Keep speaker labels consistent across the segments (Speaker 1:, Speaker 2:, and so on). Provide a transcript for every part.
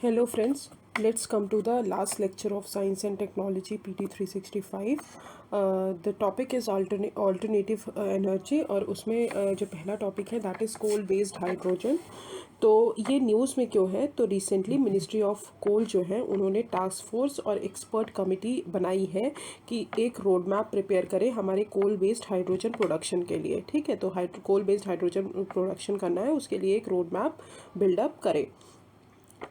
Speaker 1: Hello friends, let's come to the last lecture of Science and Technology PT 365. The topic is alternative energy और उसमें जो पहला topic है that is coal based hydrogen. तो ये news में क्यों है, तो रिसेंटली मिनिस्ट्री ऑफ कोल जो है उन्होंने टास्क फोर्स और एक्सपर्ट कमिटी बनाई है कि एक रोड मैप प्रिपेयर करे हमारे कोल बेस्ड हाइड्रोजन प्रोडक्शन के लिए। ठीक है, तो कोल बेस्ड हाइड्रोजन प्रोडक्शन करना है, उसके लिए एक रोड मैप बिल्डअप करे।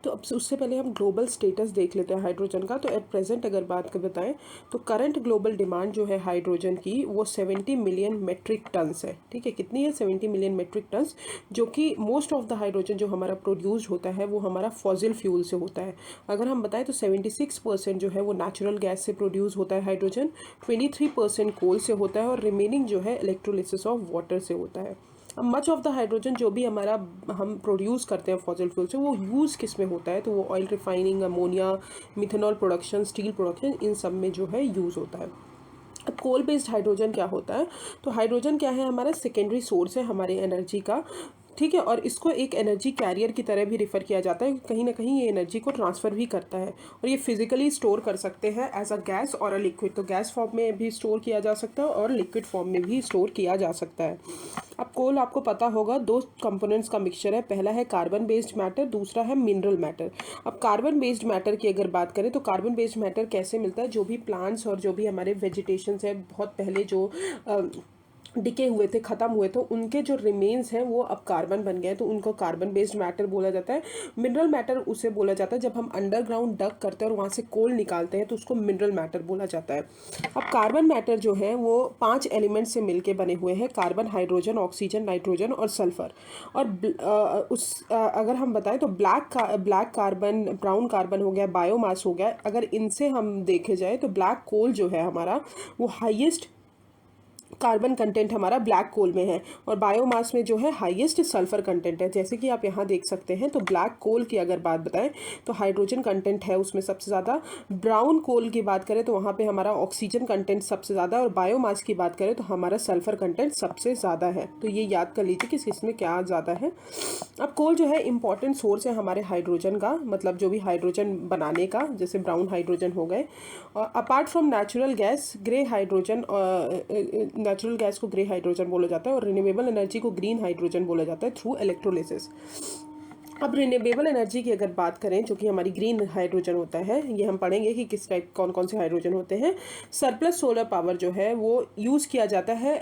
Speaker 1: तो अब उससे पहले हम ग्लोबल स्टेटस देख लेते हैं हाइड्रोजन का। तो एट प्रेजेंट अगर बात कर बताएं तो करंट ग्लोबल डिमांड जो है हाइड्रोजन की वो 70 मिलियन मेट्रिक टन्स है। ठीक है, कितनी है? 70 मिलियन मेट्रिक टन्स, जो कि मोस्ट ऑफ द हाइड्रोजन जो हमारा प्रोड्यूस होता है वो हमारा फॉसिल फ्यूल से होता है। अगर हम बताएं तो 76% जो है वो नेचुरल गैस से प्रोड्यूस होता है हाइड्रोजन, 23% कोल से होता है और रिमेनिंग जो है इलेक्ट्रोलिसिस ऑफ वाटर से होता है। अब मच ऑफ द हाइड्रोजन जो भी हमारा हम प्रोड्यूस करते हैं फॉसिल फ्यूल से, वो यूज़ किस में होता है? तो वो oil refining, ammonia, methanol production, steel production, इन सब में जो है यूज़ होता है। अब कोल बेस्ड हाइड्रोजन क्या होता है? तो हाइड्रोजन क्या है? हमारा सेकेंडरी सोर्स है हमारे एनर्जी का। ठीक है, और इसको एक एनर्जी कैरियर की तरह भी रिफ़र किया जाता है। कहीं ना कहीं ये एनर्जी को ट्रांसफ़र भी करता है और ये फिजिकली स्टोर कर सकते हैं एज अ गैस और अ लिक्विड। तो गैस फॉर्म में भी स्टोर किया जा सकता है और लिक्विड फॉर्म में भी स्टोर किया जा सकता है। अब कोल आपको पता होगा दो कंपोनेंट्स का मिक्सचर है। पहला है कार्बन बेस्ड मैटर, दूसरा है मिनरल मैटर। अब कार्बन बेस्ड मैटर की अगर बात करें तो कार्बन बेस्ड मैटर कैसे मिलता है? जो भी प्लांट्स और जो भी हमारे वेजिटेशंस है बहुत पहले जो डिके हुए थे, ख़त्म हुए थे, उनके जो रिमेन्स हैं वो अब कार्बन बन गए हैं, तो उनको कार्बन बेस्ड मैटर बोला जाता है। मिनरल मैटर उसे बोला जाता है जब हम अंडरग्राउंड डग करते हैं और वहाँ से कोल निकालते हैं तो उसको मिनरल मैटर बोला जाता है। अब कार्बन मैटर जो है वो 5 एलिमेंट से मिलके बने हुए हैं: कार्बन, हाइड्रोजन, ऑक्सीजन, नाइट्रोजन और सल्फर। और अगर हम बताएं तो ब्लैक कार्बन, ब्राउन कार्बन हो गया, बायोमास हो गया। अगर इनसे हम देखे जाए तो ब्लैक कोल जो है हमारा वो हाईएस्ट कार्बन कंटेंट हमारा ब्लैक कोल में है और बायोमास में जो है हाईएस्ट सल्फर कंटेंट है। जैसे कि आप यहाँ देख सकते हैं, तो ब्लैक कोल की अगर बात बताएं तो हाइड्रोजन कंटेंट है उसमें सबसे ज़्यादा। ब्राउन कोल की बात करें तो वहाँ पे हमारा ऑक्सीजन कंटेंट सबसे ज़्यादा, और बायोमास की बात करें तो हमारा सल्फर कंटेंट सबसे ज़्यादा है। तो ये याद कर लीजिए कि इसमें क्या ज़्यादा है। अब कोल जो है इंपॉर्टेंट सोर्स है हमारे हाइड्रोजन का, मतलब जो भी हाइड्रोजन बनाने का, जैसे ब्राउन हाइड्रोजन हो गए। Apart from natural gas, grey hydrogen, natural gas को ग्रे हाइड्रोजन बोला जाता है और रिन्यूएबल एनर्जी को ग्रीन हाइड्रोजन बोला जाता है थ्रू इलेक्ट्रोलिसिस। अब रिन्यूएबल एनर्जी की अगर बात करें जो कि हमारी ग्रीन हाइड्रोजन होता है, ये हम पढ़ेंगे कि किस टाइप कौन कौन से हाइड्रोजन होते हैं। सरप्लस सोलर पावर जो है वो यूज़ किया जाता है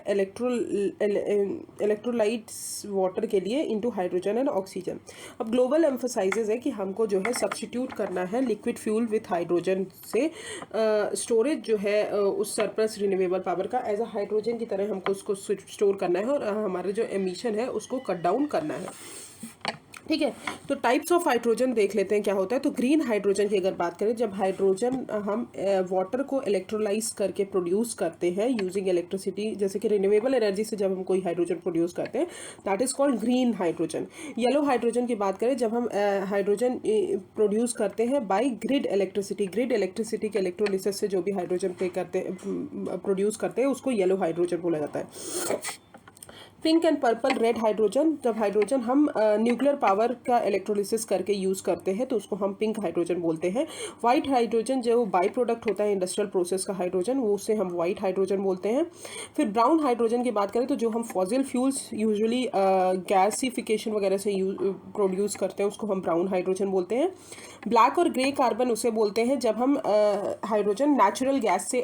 Speaker 1: इलेक्ट्रोलाइट्स वाटर के लिए इनटू हाइड्रोजन एंड ऑक्सीजन। अब ग्लोबल एम्फोसाइजेज है कि हमको जो है सब्स्टिट्यूट करना है लिक्विड फ्यूल विथ हाइड्रोजन से। स्टोरेज जो है उस सरप्लस रिन्यूएबल पावर का एज अ हाइड्रोजन की तरह हमको उसको स्टोर करना है और हमारा जो एमिशन है उसको कट डाउन करना है। ठीक है, तो टाइप्स ऑफ हाइड्रोजन देख लेते हैं क्या होता है। तो ग्रीन हाइड्रोजन की अगर बात करें, जब हाइड्रोजन हम वाटर को इलेक्ट्रोलाइज करके प्रोड्यूस करते हैं यूजिंग इलेक्ट्रिसिटी, जैसे कि रिन्यूएबल एनर्जी से जब हम कोई हाइड्रोजन प्रोड्यूस करते हैं, that is called green hydrogen. Yellow hydrogen की बात करें, जब हम हाइड्रोजन प्रोड्यूस करते हैं by grid electricity, grid electricity के इलेक्ट्रोलिसिस से जो भी हाइड्रोजन प्रोड्यूस करते हैं उसको येलो हाइड्रोजन बोला जाता है। Pink and purple red hydrogen, जब हाइड्रोजन हम न्यूक्लियर पावर का इलेक्ट्रोलिसिस करके यूज़ करते हैं तो उसको हम पिंक हाइड्रोजन बोलते हैं। वाइट हाइड्रोजन जो बाई प्रोडक्ट होता है इंडस्ट्रियल प्रोसेस का हाइड्रोजन, वो उसे हम वाइट हाइड्रोजन बोलते हैं। फिर ब्राउन हाइड्रोजन की बात करें तो जो हम फॉसिल फ्यूल्स यूजुअली गैसिफिकेशन वगैरह से प्रोड्यूस करते हैं उसको हम ब्राउन हाइड्रोजन बोलते हैं। ब्लैक और ग्रे कार्बन उसे बोलते हैं जब हम हाइड्रोजन नेचुरल गैस से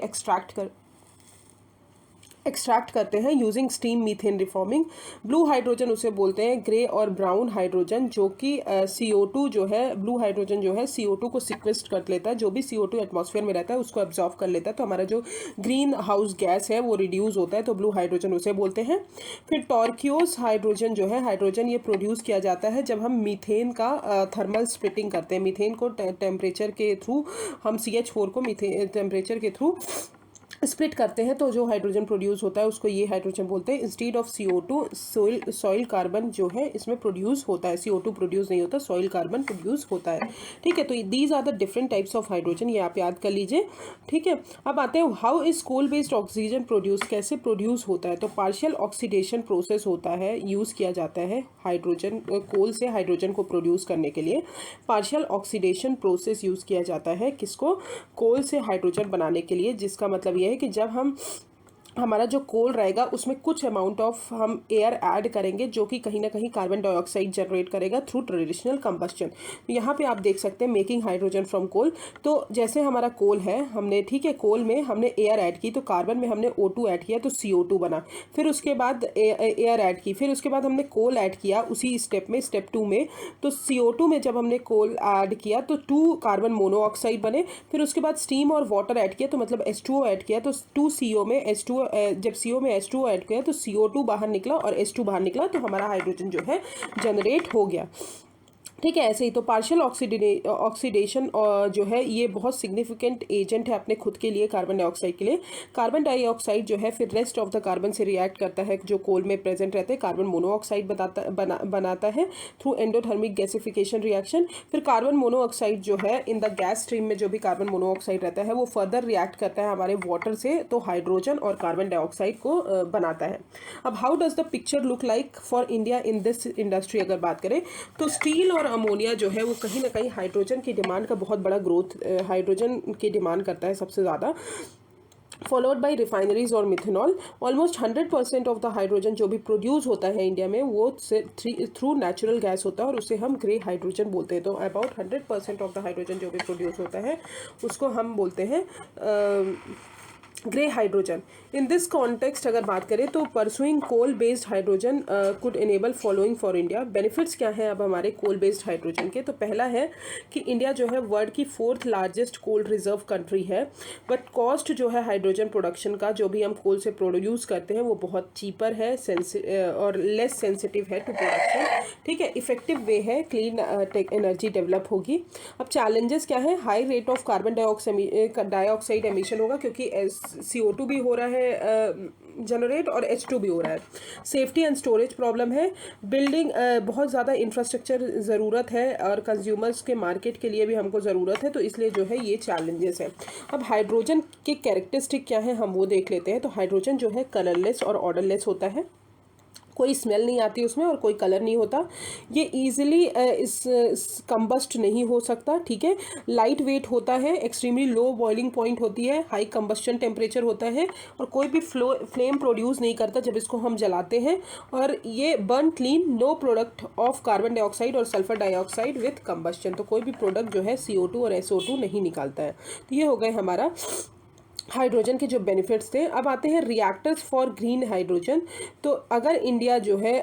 Speaker 1: एक्सट्रैक्ट करते हैं using steam methane reforming. Blue hydrogen उसे बोलते हैं ग्रे और ब्राउन हाइड्रोजन, जो कि CO2 जो है, ब्लू हाइड्रोजन जो है CO2 को सिक्वेस्ट कर लेता है। जो भी CO2 एटमॉस्फेयर में रहता है उसको एब्जॉर्व कर लेता है, तो हमारा जो ग्रीन हाउस गैस है वो रिड्यूस होता है, तो ब्लू हाइड्रोजन उसे बोलते हैं। फिर टॉर्क्योस हाइड्रोजन जो है हाइड्रोजन, ये प्रोड्यूस किया जाता है जब हम मीथेन का थर्मल स्प्लिटिंग करते हैं। मीथेन को टेम्परेचर के थ्रू हम CH4 को टेम्परेचर के थ्रू स्प्लिट करते हैं तो जो हाइड्रोजन प्रोड्यूस होता है उसको ये हाइड्रोजन बोलते हैं। Instead of CO2 soil carbon जो है इसमें प्रोड्यूस होता है, CO2 प्रोड्यूस नहीं होता, सॉइल कार्बन प्रोड्यूस होता है। ठीक है, तो these are the different types of hydrogen, ये आप याद कर लीजिए। ठीक है, अब आते हैं how is coal based oxygen produce, कैसे प्रोड्यूस होता है। तो पार्शियल ऑक्सीडेशन प्रोसेस होता है, यूज़ किया जाता है हाइड्रोजन, कोल से हाइड्रोजन को प्रोड्यूस करने के लिए पार्शियल ऑक्सीडेशन प्रोसेस यूज़ किया जाता है। किसको? कोल से हाइड्रोजन बनाने के लिए, जिसका मतलब ये है कि जब हमारा जो कोल रहेगा उसमें कुछ अमाउंट ऑफ हम एयर ऐड करेंगे जो कि कहीं ना कहीं कार्बन डाइऑक्साइड जनरेट करेगा थ्रू ट्रेडिशनल कंबस्शन। यहाँ पे आप देख सकते हैं मेकिंग हाइड्रोजन फ्रॉम कोल। तो जैसे हमारा कोल है, हमने ठीक है कोल में हमने एयर ऐड की, तो कार्बन में हमने O2 ऐड किया तो CO2 बना, फिर उसके बाद एयर ऐड की, फिर उसके बाद हमने कोल ऐड किया उसी स्टेप में, स्टेप 2 में। तो CO2 में जब हमने कोल ऐड किया तो 2 कार्बन मोनोऑक्साइड बने, फिर उसके बाद स्टीम और वाटर ऐड किया तो मतलब H2O ऐड किया, तो 2 CO में H2O, जब CO में H2O ऐड किया तो CO2 बाहर निकला और H2 बाहर निकला, तो हमारा हाइड्रोजन जो है जनरेट हो गया। ठीक है, ऐसे ही तो पार्शियल ऑक्सीडेशन जो है ये बहुत सिग्निफिकेंट एजेंट है अपने खुद के लिए, कार्बन डाइऑक्साइड के लिए। कार्बन डाइऑक्साइड जो है फिर रेस्ट ऑफ द कार्बन से रिएक्ट करता है, जो कोल में प्रेजेंट रहते हैं, कार्बन मोनोऑक्साइड बनाता है थ्रू एंडोथर्मिक गैसिफिकेशन रिएक्शन। फिर कार्बन मोनोऑक्साइड जो है इन द गैस स्ट्रीम में जो भी कार्बन मोनोऑक्साइड रहता है वो फर्दर रिएक्ट करता है हमारे वाटर से, तो हाइड्रोजन और कार्बन डाइऑक्साइड को बनाता है। अब how does the picture look like for India in this industry अगर बात करें तो स्टील और अमोनिया जो है वो कहीं ना कहीं हाइड्रोजन की डिमांड का बहुत बड़ा ग्रोथ, हाइड्रोजन की डिमांड करता है सबसे ज़्यादा, फॉलोड बाई रिफाइनरीज और methanol. Almost 100% of the hydrogen जो भी प्रोड्यूस होता है इंडिया में वो थ्रू नेचुरल गैस होता है और उसे हम ग्रे हाइड्रोजन बोलते हैं। तो अबाउट 100% ऑफ द हाइड्रोजन जो भी प्रोड्यूस होता है उसको हम बोलते हैं grey hydrogen. In this context अगर बात करें तो pursuing coal based hydrogen could enable following for India. Benefits क्या हैं अब हमारे कोल बेस्ड हाइड्रोजन के? तो पहला है कि इंडिया जो है वर्ल्ड की 4th largest coal reserve country है, बट कॉस्ट जो है हाइड्रोजन प्रोडक्शन का जो भी हम कोल से प्रोड्यूस करते हैं वो बहुत चीपर है और लेस सेंसिटिव है टू प्रोडक्शन। ठीक है, इफेक्टिव वे है, क्लीन एनर्जी डेवलप होगी। अब चैलेंजेस क्या है? High rate of carbon dioxide emission होगा क्योंकि CO2 भी हो रहा है जनरेट और H2 भी हो रहा है। सेफ्टी एंड स्टोरेज प्रॉब्लम है, बिल्डिंग बहुत ज़्यादा इंफ्रास्ट्रक्चर ज़रूरत है और कंज्यूमर्स के मार्केट के लिए भी हमको ज़रूरत है, तो इसलिए जो है ये चैलेंजेस है। अब हाइड्रोजन के कैरेक्टरिस्टिक क्या है हम वो देख लेते हैं। तो हाइड्रोजन जो है कलरलेस और ऑर्डरलेस होता है, कोई स्मेल नहीं आती उसमें और कोई कलर नहीं होता। ये इजीली इस कंबस्ट नहीं हो सकता। ठीक है, लाइट वेट होता है, एक्सट्रीमली लो बॉइलिंग पॉइंट होती है, हाई कंबस्शन टेम्परेचर होता है और कोई भी फ्लेम प्रोड्यूस नहीं करता जब इसको हम जलाते हैं, और ये burn clean, no product of carbon dioxide और सल्फर डाइऑक्साइड विथ कंबस्शन। तो कोई भी प्रोडक्ट जो है CO2 और SO2 नहीं निकालता है। तो ये हो गए हमारा हाइड्रोजन के जो बेनिफिट्स थे। अब आते हैं रिएक्टर्स फॉर ग्रीन हाइड्रोजन। तो अगर इंडिया जो है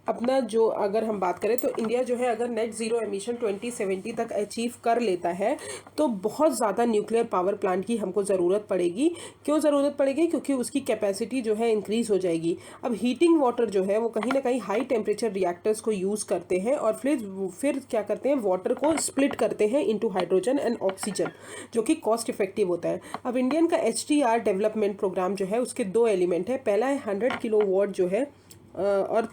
Speaker 1: अपना जो अगर हम बात करें तो इंडिया जो है अगर नेट ज़ीरो एमिशन 2070 तक अचीव कर लेता है तो बहुत ज़्यादा न्यूक्लियर पावर प्लांट की हमको ज़रूरत पड़ेगी। क्यों ज़रूरत पड़ेगी? क्योंकि उसकी कैपेसिटी जो है इंक्रीज़ हो जाएगी। अब हीटिंग वाटर जो है वो कहीं ना कहीं हाई टेम्परेचर रिएक्टर्स को यूज़ करते हैं और फिर क्या करते हैं, वाटर को स्प्लिट करते हैं इनटू हाइड्रोजन एंड ऑक्सीजन, जो कि कॉस्ट इफेक्टिव होता है। अब इंडियन का HTR डेवलपमेंट प्रोग्राम जो है उसके 2 एलिमेंट है। पहला है 100 किलोवाट जो है और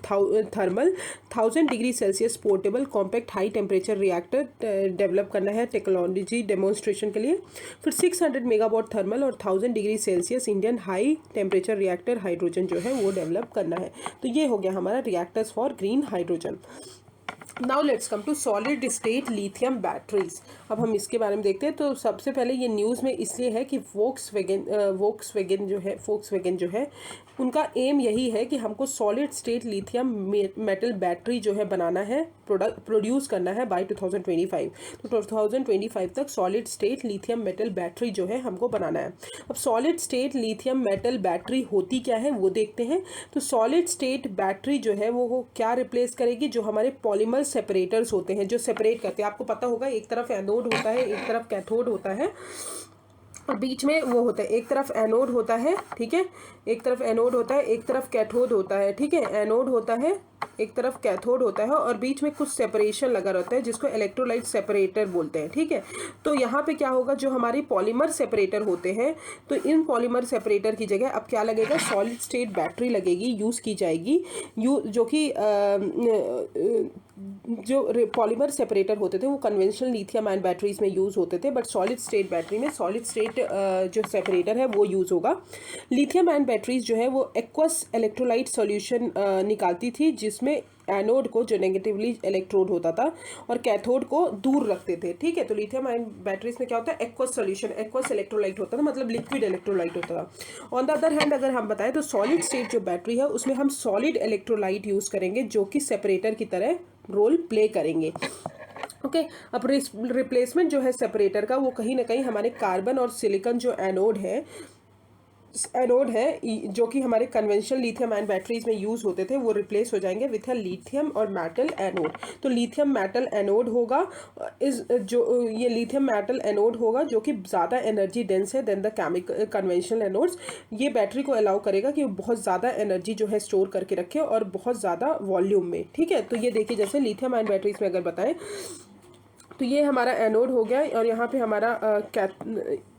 Speaker 1: thermal 1000 degree Celsius portable compact high temperature reactor develop करना है टेक्नोलॉजी डेमोन्स्ट्रेशन के लिए। फिर 600 मेगावाट थर्मल और 1000 degree Celsius Indian high temperature reactor hydrogen जो है वो डेवलप करना है। तो ये हो गया हमारा reactors for green hydrogen. Now let's come to solid state lithium batteries. अब हम इसके बारे में देखते हैं। तो सबसे पहले ये न्यूज़ में इसलिए है कि फोक्सवैगन जो है उनका एम यही है कि हमको solid state lithium metal battery जो है बनाना है, प्रोड्यूस करना है बाय 2025। तो 2025 तक solid state lithium metal battery जो है हमको बनाना है। अब solid state lithium metal battery होती क्या है वो देखते हैं। तो सॉलिड स्टेट बैटरी जो है वो क्या रिप्लेस करेगी? जो हमारे पॉलीमर सेपरेटर्स होते हैं जो सेपरेट करते हैं। आपको पता होगा एक तरफ एनोड होता है, एक तरफ कैथोड होता है और बीच में वो होता है, एक तरफ एनोड होता है, ठीक है, एक तरफ एनोड होता है, एक तरफ कैथोड होता है, ठीक है। एनोड होता है एक तरफ कैथोड होता है और बीच में कुछ सेपरेशन लगा रहता है जिसको इलेक्ट्रोलाइट सेपरेटर बोलते हैं, ठीक है। तो यहाँ पे क्या होगा, जो हमारी पॉलीमर सेपरेटर होते हैं, तो इन पॉलीमर सेपरेटर की जगह अब क्या लगेगा, सॉलिड स्टेट बैटरी लगेगी, यूज़ की जाएगी, जो कि जो पॉलीमर सेपरेटर होते थे वो कन्वेंशनल लिथियम आयन बैटरीज में यूज़ होते थे, बट सॉलिड स्टेट बैटरी में सॉलिड स्टेट जो सेपरेटर है वो यूज़ होगा। लिथियम आयन बैटरीज जो है वो एक्वस इलेक्ट्रोलाइट सॉल्यूशन निकालती थी, जिसमें एनोड को जो नेगेटिवली इलेक्ट्रोड होता था और कैथोड को दूर रखते थे, ठीक है। तो लिथियम आयन बैटरीज में क्या होता है, एक्वस सॉल्यूशन, एक्वस इलेक्ट्रोलाइट होता था, मतलब लिक्विड इलेक्ट्रोलाइट होता था। ऑन द अदर हैंड अगर हम बताएं तो सॉलिड स्टेट जो बैटरी है उसमें हम सॉलिड इलेक्ट्रोलाइट यूज़ करेंगे जो कि सेपरेटर की तरह रोल प्ले करेंगे, ओके। अब रिप्लेसमेंट जो है सेपरेटर का, वो कहीं ना कहीं हमारे कार्बन और सिलिकॉन जो एनोड है जो कि हमारे कन्वेंशनल लिथियम आयन बैटरीज में यूज़ होते थे, वो रिप्लेस हो जाएंगे विथ अ लिथियम और मेटल एनोड। तो लिथियम मेटल एनोड होगा, ये लिथियम मेटल एनोड होगा जो कि ज़्यादा एनर्जी डेंस है than the chemical conventional anodes. ये बैटरी को अलाउ करेगा कि वो बहुत ज़्यादा एनर्जी जो है स्टोर करके रखे और बहुत ज़्यादा वॉल्यूम में, ठीक है। तो ये देखिए, जैसे लिथियम आयन बैटरीज में अगर बताएं तो ये हमारा एनोड हो गया और यहाँ पे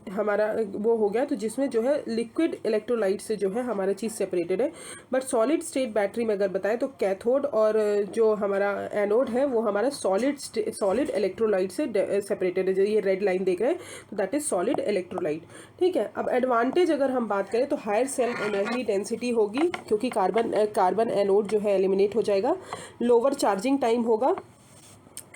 Speaker 1: हमारा वो हो गया, तो जिसमें जो है लिक्विड इलेक्ट्रोलाइट से जो है हमारा चीज़ सेपरेटेड है। बट सॉलिड स्टेट बैटरी में अगर बताएं तो कैथोड और जो हमारा एनोड है वो हमारा सॉलिड इलेक्ट्रोलाइट से सेपरेटेड है। जो ये रेड लाइन देख रहे हैं तो दैट इज सॉलिड इलेक्ट्रोलाइट, ठीक है। अब एडवांटेज अगर हम बात करें तो हायर सेल एनर्जी डेंसिटी होगी, क्योंकि कार्बन एनोड जो है एलिमिनेट हो जाएगा। लोअर चार्जिंग टाइम होगा,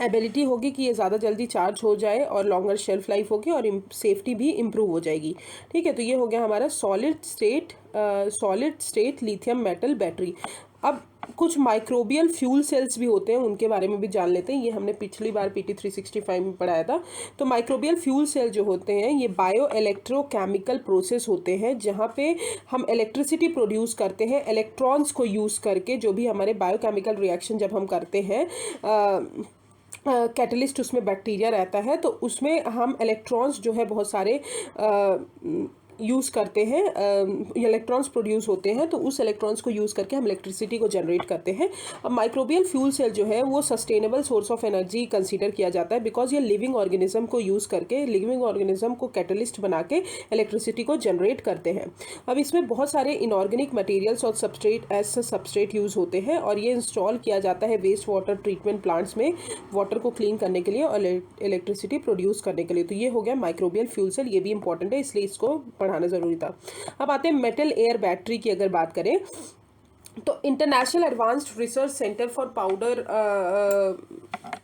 Speaker 1: एबिलिटी होगी कि ये ज़्यादा जल्दी चार्ज हो जाए और लॉन्गर शेल्फ लाइफ होगी और सेफ्टी भी इम्प्रूव हो जाएगी, ठीक है। तो ये हो गया हमारा solid state lithium metal battery. अब कुछ माइक्रोबियल फ्यूल सेल्स भी होते हैं, उनके बारे में भी जान लेते हैं। ये हमने पिछली बार PT 365 में पढ़ाया था। तो माइक्रोबियल फ्यूल सेल जो होते हैं ये बायो इलेक्ट्रोकेमिकल प्रोसेस होते हैं, जहाँ पे हम इलेक्ट्रिसिटी प्रोड्यूस करते हैं इलेक्ट्रॉन्स को यूज़ करके। जो भी हमारे बायोकेमिकल रिएक्शन जब हम करते हैं, कैटलिस्ट उसमें बैक्टीरिया रहता है, तो उसमें हम इलेक्ट्रॉन्स जो है बहुत सारे यूज़ करते हैं, इलेक्ट्रॉन्स प्रोड्यूस होते हैं, तो उस इलेक्ट्रॉन्स को यूज़ करके हम इलेक्ट्रिसिटी को जनरेट करते हैं। अब माइक्रोबियल फ्यूल सेल जो है वो sustainable source of energy consider किया जाता है, बिकॉज ये लिविंग ऑर्गेनिज्म को यूज़ करके, लिविंग ऑर्गेनिज्म को कैटलिस्ट बना के इलेक्ट्रिसिटी को जनरेट करते हैं। अब इसमें बहुत सारे इनऑर्गेनिक मटेरियल्स और सबस्ट्रेट यूज़ होते हैं और ये इंस्टॉल किया जाता है वेस्ट वाटर ट्रीटमेंट प्लांट्स में वाटर को क्लीन करने के लिए और इलेक्ट्रिसिटी प्रोड्यूस करने के लिए। तो ये हो गया माइक्रोबियल फ्यूल सेल, ये भी इंपॉर्टेंट है, इसलिए इसको पढ़ाना ज़रूरी था। अब आते हैं मेटल एयर बैटरी की अगर बात करें तो international advanced research centre for powder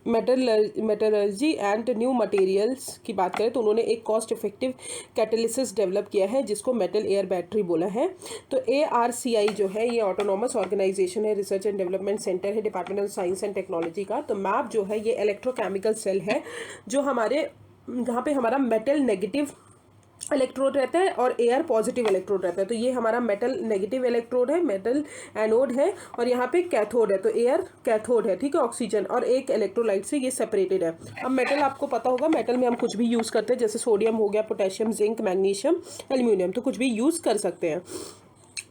Speaker 1: metallurgy and new materials की बात करें तो उन्होंने एक कॉस्ट इफेक्टिव कैटलिसिस डेवलप किया है जिसको मेटल एयर बैटरी बोला है। तो ARCI जो है ये ऑटोनॉमस ऑर्गेनाइजेशन है, रिसर्च एंड डेवलपमेंट सेंटर है department of science and technology का। तो मैप जो है ये इलेक्ट्रोकेमिकल सेल है जो हमारे जहाँ पे हमारा मेटल नेगेटिव इलेक्ट्रोड रहता है और एयर पॉजिटिव इलेक्ट्रोड रहता है। तो ये हमारा मेटल नेगेटिव इलेक्ट्रोड है, मेटल एनोड है, और यहाँ पे कैथोड है, तो एयर कैथोड है, ठीक है, ऑक्सीजन, और एक इलेक्ट्रोलाइट से ये सेपरेटेड है। अब मेटल आपको पता होगा, मेटल में हम कुछ भी यूज़ करते हैं, जैसे सोडियम हो गया, पोटेशियम, जिंक, मैग्नीशियम, एल्यूमिनियम, तो कुछ भी यूज़ कर सकते हैं।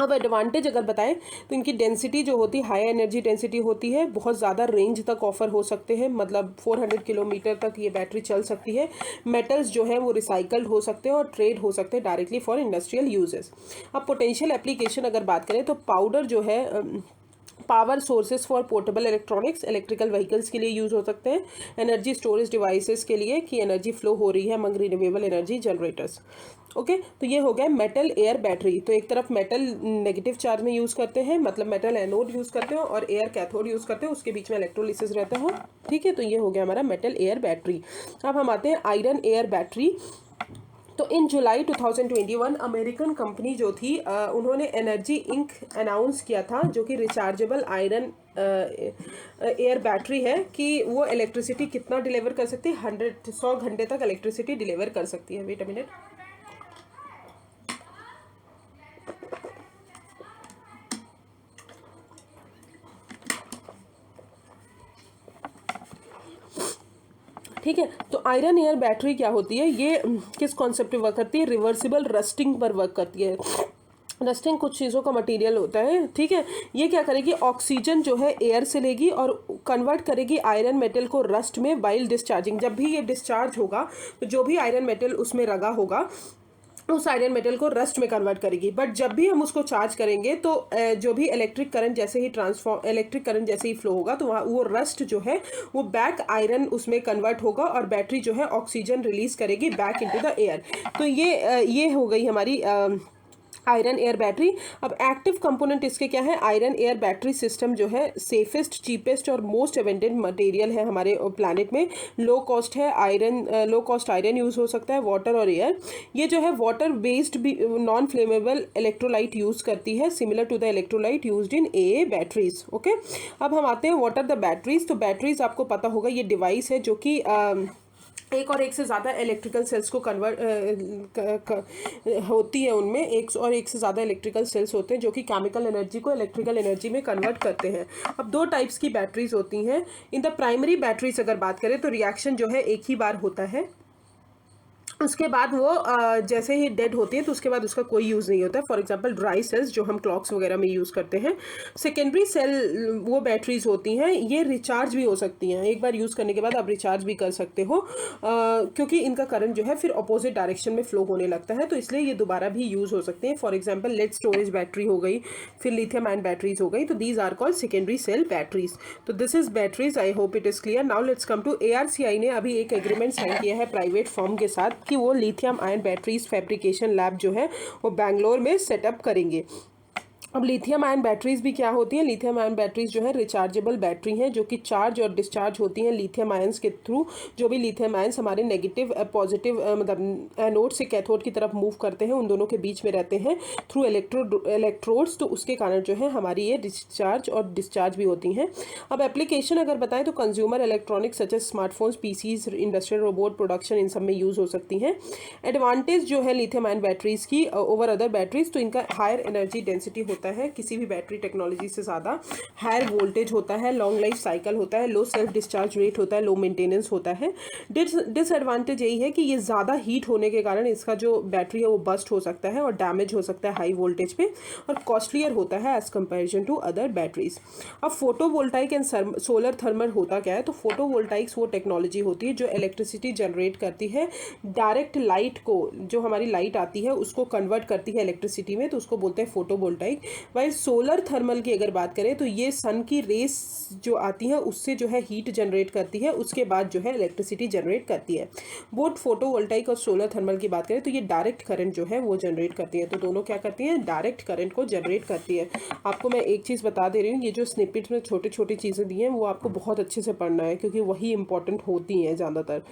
Speaker 1: अब एडवांटेज अगर बताएं तो इनकी डेंसिटी जो होती है हाई एनर्जी डेंसिटी होती है, बहुत ज़्यादा रेंज तक ऑफर हो सकते हैं, मतलब 400 किलोमीटर तक ये बैटरी चल सकती है। मेटल्स जो है वो रिसाइकल्ड हो सकते हैं और ट्रेड हो सकते हैं डायरेक्टली फॉर इंडस्ट्रियल यूजेस। अब पोटेंशियल एप्लीकेशन अगर बात करें तो पाउडर जो है power sources for portable electronics, electrical vehicles के लिए यूज़ हो सकते हैं, एनर्जी स्टोरेज डिवाइसेस के लिए कि एनर्जी फ्लो हो रही है among renewable energy generators, okay. तो ये हो गया मेटल एयर बैटरी। तो एक तरफ मेटल नेगेटिव चार्ज में यूज़ करते हैं, मतलब मेटल एनोड यूज़ करते हो, और एयर कैथोड यूज़ करते हो, उसके बीच में इलेक्ट्रोलिसिस रहता है, ठीक है। तो ये हो गया हमारा मेटल एयर बैटरी। अब हम आते हैं आयरन एयर बैटरी। तो इन जुलाई 2021 अमेरिकन कंपनी जो थी उन्होंने एनर्जी इंक अनाउंस किया था, जो कि रिचार्जेबल आयरन एयर बैटरी है, कि वो इलेक्ट्रिसिटी कितना डिलीवर कर सकती है, 100 घंटे तक इलेक्ट्रिसिटी डिलीवर कर सकती है। वेट अ मिनट, ठीक है। तो आयरन एयर बैटरी क्या होती है, ये किस कॉन्सेप्ट पे वर्क करती है, रिवर्सिबल रस्टिंग पर वर्क करती है। रस्टिंग कुछ चीज़ों का मटेरियल होता है, ठीक है। ये क्या करेगी, ऑक्सीजन जो है एयर से लेगी और कन्वर्ट करेगी आयरन मेटल को रस्ट में वाइल डिस्चार्जिंग। जब भी ये डिस्चार्ज होगा तो जो भी आयरन मेटल उसमें लगा होगा उस आयरन मेटल को रस्ट में कन्वर्ट करेगी। बट जब भी हम उसको चार्ज करेंगे तो जो भी इलेक्ट्रिक करंट जैसे ही फ्लो होगा तो वहाँ वो रस्ट जो है वो बैक आयरन उसमें कन्वर्ट होगा और बैटरी जो है ऑक्सीजन रिलीज करेगी बैक इनटू द एयर। तो ये हो गई हमारी आयरन एयर बैटरी। अब एक्टिव कंपोनेंट इसके क्या है, आयरन एयर बैटरी सिस्टम जो है सेफेस्ट, चीपेस्ट और मोस्ट एवेंटेड मटेरियल है हमारे प्लानट में। लो कॉस्ट आयरन यूज़ हो सकता है, वाटर और एयर। ये जो है वाटर बेस्ड भी नॉन फ्लेमेबल इलेक्ट्रोलाइट यूज़ करती है, similar to the electrolyte used in a batteries. Okay, अब हम आते हैं व्हाट आर द बैटरीज। तो बैटरीज आपको पता होगा ये डिवाइस है जो कि एक और एक से ज़्यादा इलेक्ट्रिकल सेल्स को कन्वर्ट होती है, उनमें एक से ज़्यादा इलेक्ट्रिकल सेल्स होते हैं जो कि केमिकल एनर्जी को इलेक्ट्रिकल एनर्जी में कन्वर्ट करते हैं। अब दो टाइप्स की बैटरीज होती हैं। इन द प्राइमरी बैटरीज अगर बात करें तो रिएक्शन जो है एक ही बार होता है, उसके बाद वो जैसे ही डेड होती है तो उसके बाद उसका कोई यूज़ नहीं होता है। फॉर एग्जांपल ड्राई सेल्स जो हम क्लॉक्स वगैरह में यूज़ करते हैं। सेकेंडरी सेल वो बैटरीज होती हैं, ये रिचार्ज भी हो सकती हैं, एक बार यूज़ करने के बाद आप रिचार्ज भी कर सकते हो क्योंकि इनका करंट जो है फिर अपोजिट डायरेक्शन में फ्लो होने लगता है, तो इसलिए ये दोबारा भी यूज़ हो सकते हैं। For example lead storage battery हो गई, फिर लिथियम आयन बैटरीज हो गई, तो these are called secondary cell batteries. तो this is batteries, I hope it is clear. Now let's come to ARCI ने अभी एक एग्रीमेंट साइन किया है प्राइवेट फर्म के साथ कि वो lithium ion batteries fabrication lab जो है वो बैंगलोर में सेटअप करेंगे। अब लिथियम आयन बैटरीज भी क्या होती हैं, लिथियम आयन बैटरीज जो है रिचार्जेबल बैटरी हैं जो कि चार्ज और डिस्चार्ज होती हैं लिथियम आयंस के थ्रू। जो भी लिथियम आयंस हमारे नेगेटिव पॉजिटिव मतलब एनोड से कैथोड की तरफ मूव करते हैं, उन दोनों के बीच में रहते हैं थ्रू इलेक्ट्रोड्स, तो उसके कारण जो है हमारी ये डिस्चार्ज और डिस्चार्ज भी होती हैं। अब एप्लीकेशन अगर बताएं तो consumer electronics such as smartphones, PCs, industrial robot production, इन सब में यूज़ हो सकती हैं। एडवांटेज जो है लिथियम आयन बैटरीज की ओवर अदर बैटरीज, तो इनका हायर एनर्जी डेंसिटी होता है किसी भी बैटरी टेक्नोलॉजी से ज़्यादा, हायर वोल्टेज होता है, लॉन्ग लाइफ साइकिल होता है, लो सेल्फ डिस्चार्ज रेट होता है, लो मेंटेनेंस होता है। डिसएडवांटेज यही है कि ये ज़्यादा हीट होने के कारण इसका जो बैटरी है वो बस्ट हो सकता है और डैमेज हो सकता है हाई वोल्टेज पे, और कॉस्टलियर होता है as comparison to other batteries. अब फोटोवोल्टाइक एंड सोलर थर्मल होता क्या है, तो फोटोवोल्टाइक्स वो टेक्नोलॉजी होती है जो इलेक्ट्रिसिटी जनरेट करती है, डायरेक्ट लाइट को, जो हमारी लाइट आती है उसको कन्वर्ट करती है इलेक्ट्रिसिटी में, तो उसको बोलते हैं फोटोवोल्टाइक। वाइल सोलर थर्मल की अगर बात करें तो ये सन की रेस जो आती है उससे जो है हीट जनरेट करती है, उसके बाद जो है इलेक्ट्रिसिटी जनरेट करती है। बोथ फोटोवोल्टाइक और सोलर थर्मल की बात करें तो ये डायरेक्ट करंट जो है वो जनरेट करती है, तो दोनों क्या करती हैं, डायरेक्ट करंट को जनरेट करती है। आपको मैं एक चीज़ बता दे रही हूँ, ये जो स्निपेट में छोटी छोटी चीज़ें दी हैं वो आपको बहुत अच्छे से पढ़ना है क्योंकि वही इंपॉर्टेंट होती हैं ज़्यादातर,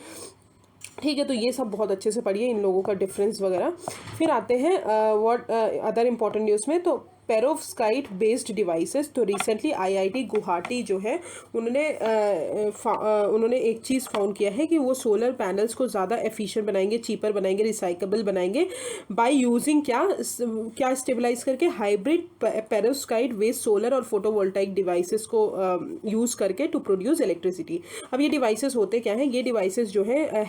Speaker 1: ठीक है। तो ये सब बहुत अच्छे से पढ़िए, इन लोगों का डिफरेंस वगैरह। फिर आते हैं व्हाट अदर इंपॉर्टेंट न्यूज़ में, तो पेरोव्स्काइट बेस्ड डिवाइसेस। तो रिसेंटली IIT गुवाहाटी जो है उन्होंने एक चीज़ फाउंड किया है कि वो सोलर पैनल्स को ज़्यादा एफिशिएंट बनाएंगे, चीपर बनाएंगे, रिसाइकेबल बनाएंगे बाय यूजिंग क्या स्टेबलाइज करके हाइब्रिड पेरोव्स्काइट बेस्ड सोलर और फोटोवोल्टाइक डिवाइसेस को यूज़ करके टू प्रोड्यूस इलेक्ट्रिसिटी। अब ये डिवाइसेस होते क्या हैं, ये डिवाइसेस जो है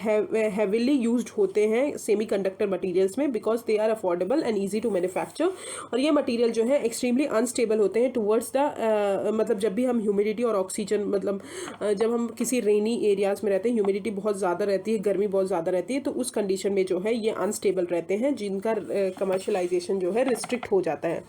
Speaker 1: हैविली यूज्ड होते हैं सेमीकंडक्टर मटेरियल्स में because they are affordable and easy to manufacture, और ये मटेरियल जो है एक्सट्रीमली अनस्टेबल होते हैं टुवर्ड्स द मतलब जब भी हम ह्यूमिडिटी और ऑक्सीजन मतलब जब हम किसी रेनी एरियाज़ में रहते हैं, ह्यूमिडिटी बहुत ज़्यादा रहती है, गर्मी बहुत ज़्यादा रहती है, तो उस कंडीशन में जो है ये अनस्टेबल रहते हैं जिनका कमर्शलाइजेशन जो है रिस्ट्रिक्ट हो जाता है।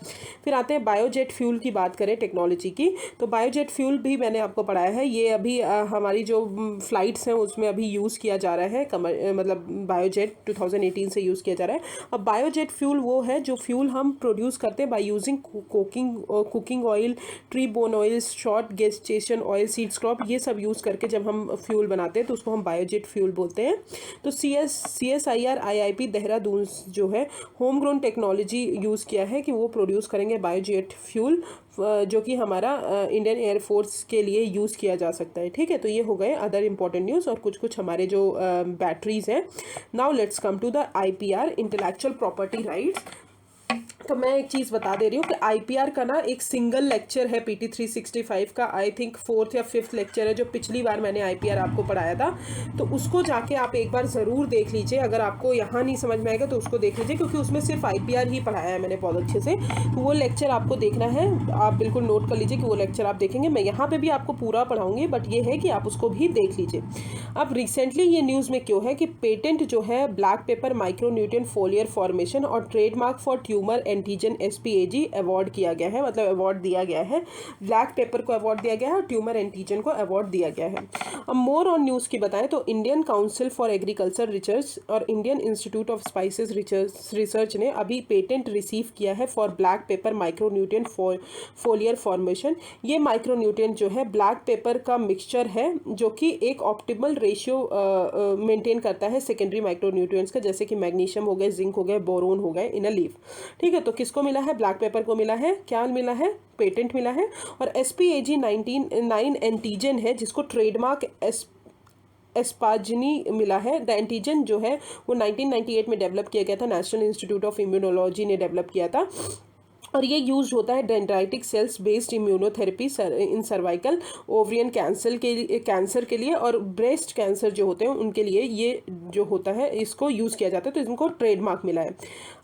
Speaker 1: फिर आते हैं बायोजेट फ्यूल की बात करें टेक्नोलॉजी की, तो बायोजेट फ्यूल भी मैंने आपको पढ़ाया है, ये अभी हमारी जो फ्लाइट्स हैं उसमें अभी यूज़ किया जा रहा है, मतलब बायोजेट 2018 से यूज़ किया जा रहा है। अब बायोजेट फ्यूल वो है जो फ्यूल हम प्रोड्यूस करते हैं by using cooking oil, tree bone oil, short gestation oil, seeds crop, ये सब यूज़ करके जब हम फ्यूल बनाते हैं तो उसको हम बायोजेट फ्यूल बोलते हैं। तो CSIR IIP देहरादून जो है होम ग्रोन टेक्नोलॉजी यूज़ किया है कि वो प्रोड्यूस करेंगे बायोजेट फ्यूल जो कि हमारा इंडियन एयरफोर्स के लिए यूज़ किया जा सकता है, ठीक है। तो ये हो गए अदर इंपॉर्टेंट न्यूज़ और कुछ हमारे जो बैटरीज हैं। Now let's come to the IPR, intellectual property rights. तो मैं एक चीज़ बता दे रही हूँ कि आईपीआर का ना एक सिंगल लेक्चर है पीटी 365 का, आई थिंक 4th या 5th लेक्चर है, जो पिछली बार मैंने आईपीआर आपको पढ़ाया था। तो उसको जाके आप एक बार ज़रूर देख लीजिए। अगर आपको यहाँ नहीं समझ में आएगा तो उसको देख लीजिए, क्योंकि उसमें सिर्फ आईपीआर ही पढ़ाया है मैंने बहुत अच्छे से। तो वो लेक्चर आपको देखना है, आप बिल्कुल नोट कर लीजिए कि वो लेक्चर आप देखेंगे। मैं यहाँ पर भी आपको पूरा पढ़ाऊँगी, बट ये है कि आप उसको भी देख लीजिए। अब रिसेंटली ये न्यूज़ में क्यों है कि पेटेंट जो है black pepper micronutrient foliar formation और trademark for tumor antigen SPAG award किया गया है, मतलब अवार्ड दिया गया है। ब्लैक पेपर को अवार्ड दिया गया है और ट्यूमर एंटीजन को अवार्ड दिया गया है। अब मोर ऑन न्यूज़ की बताएं तो Indian council for agriculture research और Indian institute of spices research ने अभी पेटेंट रिसीव किया है for black pepper micronutrient foliar formation. ये माइक्रोन्यूट्रिएंट जो है ब्लैक पेपर का मिक्सचर है, जो कि एक ऑप्टिमल रेशियो मेंटेन करता है सेकेंडरी माइक्रोन्यूट्रिएंट्स का, जैसे कि मैग्नीशियम हो गए, जिंक हो गए, बोरोन हो गए इन अ लीफ। ठीक है, तो किसको मिला है? ब्लैक पेपर को मिला है। क्या मिला है? पेटेंट मिला है। और SPAG 9 एंटीजन है, जिसको ट्रेडमार्क एस्पाजनी मिला है। द एंटीजन जो है वो 1998 में डेवलप किया गया था, नेशनल इंस्टीट्यूट ऑफ इम्यूनोलॉजी ने डेवलप किया था। और ये यूज होता है डेंड्राइटिक सेल्स बेस्ड इम्यूनोथेरेपी इन सर्वाइकल ओवरियन कैंसर के लिए और ब्रेस्ट कैंसर जो होते हैं उनके लिए ये जो होता है इसको यूज़ किया जाता है। तो इनको ट्रेडमार्क मिला है।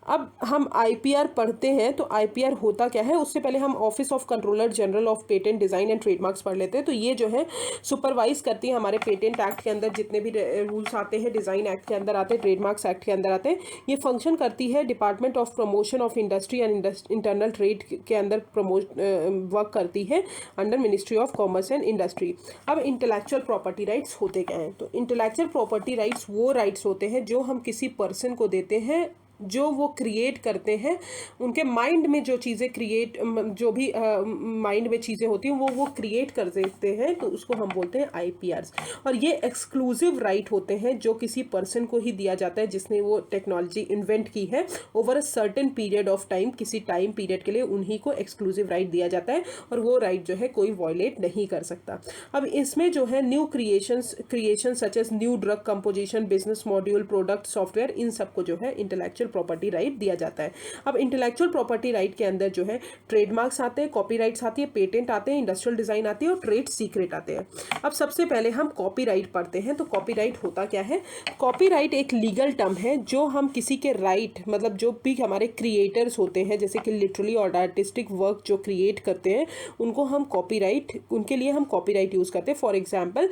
Speaker 1: अब हम आईपीआर पढ़ते हैं, तो आईपीआर होता क्या है? उससे पहले हम office of controller general of patent design and trademarks पढ़ लेते हैं। तो ये जो है सुपरवाइज करती है हमारे पेटेंट एक्ट के अंदर जितने भी रूल्स आते हैं, डिज़ाइन एक्ट के अंदर आते हैं, ट्रेडमार्क्स एक्ट के अंदर आते हैं। ये फंक्शन करती है department of promotion of industry and internal trade के अंदर वर्क करती है under ministry of commerce and industry. अब इंटेलेक्चुअल प्रॉपर्टी राइट्स होते क्या हैं? तो इंटेलेक्चुअल प्रॉपर्टी राइट्स वो राइट्स होते हैं जो हम किसी पर्सन को देते हैं, जो वो क्रिएट करते हैं। उनके माइंड में जो चीज़ें क्रिएट, जो भी माइंड में चीज़ें होती हैं वो क्रिएट कर देते हैं, तो उसको हम बोलते हैं आईपीआर्स। और ये एक्सक्लूसिव राइट होते हैं जो किसी पर्सन को ही दिया जाता है जिसने वो टेक्नोलॉजी इन्वेंट की है। Over a certain period of time, किसी टाइम पीरियड के लिए उन्हीं को एक्सक्लूसिव राइट दिया जाता है, और वो राइट जो है कोई वॉयलेट नहीं कर सकता। अब इसमें जो है new creation such as new drug composition, business module, product, software, इन सबको जो है इंटेलेक्चुअल प्रॉपर्टी राइट दिया जाता है। अब इंटेलेक्चुअल प्रॉपर्टी राइट के अंदर जो है ट्रेडमार्क्स आते हैं, कॉपीराइट्स आती है, पेटेंट आते हैं, इंडस्ट्रियल डिजाइन आती है और ट्रेड सीक्रेट आते हैं। अब सबसे पहले हम कॉपीराइट पढ़ते हैं। तो कॉपीराइट होता क्या है? कॉपीराइट एक लीगल टर्म है जो हम किसी के राइट, मतलब जो भी हमारे क्रिएटर्स होते हैं, जैसे कि लिटरली और आर्टिस्टिक वर्क जो क्रिएट करते हैं, उनको हम कॉपीराइट, उनके लिए हम कॉपीराइट यूज करते हैं। फॉर एग्जाम्पल,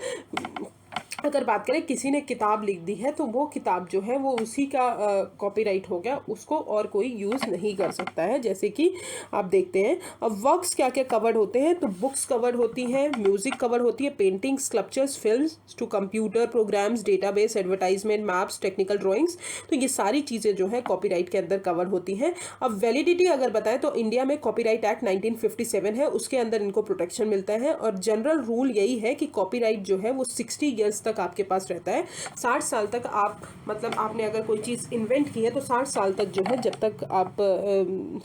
Speaker 1: अगर बात करें किसी ने किताब लिख दी है, तो वो किताब जो है वो उसी का कॉपीराइट हो गया, उसको और कोई यूज़ नहीं कर सकता है। जैसे कि आप देखते हैं अब वर्क्स क्या क्या कवर्ड होते हैं। तो बुक्स कवर्ड होती हैं, म्यूजिक कवर्ड होती है, painting, sculptures, films, to computer programs, database, advertisement, maps, technical drawings. तो ये सारी चीज़ें जो है कॉपीराइट के अंदर कवर होती हैं। अब वैलिडिटी अगर बताएं तो इंडिया में कॉपीराइट एक्ट 1957 है, उसके अंदर इनको प्रोटेक्शन मिलता है। और जनरल रूल यही है कि कॉपीराइट जो है वो 60 ईयर्स तक आपके पास रहता है। 60 साल तक आप, मतलब आपने अगर कोई चीज़ इन्वेंट की है तो 60 साल तक जो है, जब तक आप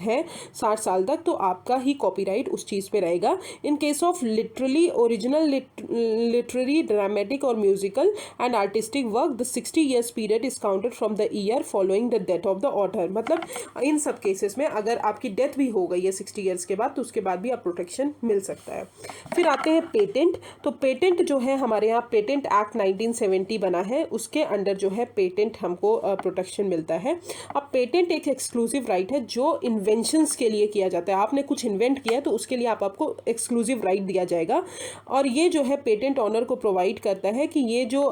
Speaker 1: हैं 60 साल तक, तो आपका ही कॉपीराइट उस चीज़ पे रहेगा। In case of literally original, literary, dramatic और musical and artistic work, the 60 years period is counted from the year following the death of the author. मतलब इन सब केसेस में अगर आपकी डेथ भी हो गई है 60 ईयर्स के बाद, तो उसके बाद भी आप प्रोटेक्शन मिल सकता है। फिर आते हैं पेटेंट। तो पेटेंट जो है हमारे यहाँ पेटेंट एक्ट 1970 बना है, उसके अंडर जो है पेटेंट हमको प्रोटेक्शन मिलता है। अब पेटेंट एक एक्सक्लूसिव राइट है जो इन्वेंशंस के लिए किया जाता है। आपने कुछ इन्वेंट किया है तो उसके लिए आपको एक्सक्लूसिव राइट दिया जाएगा, और ये जो है पेटेंट ऑनर को प्रोवाइड करता है कि ये जो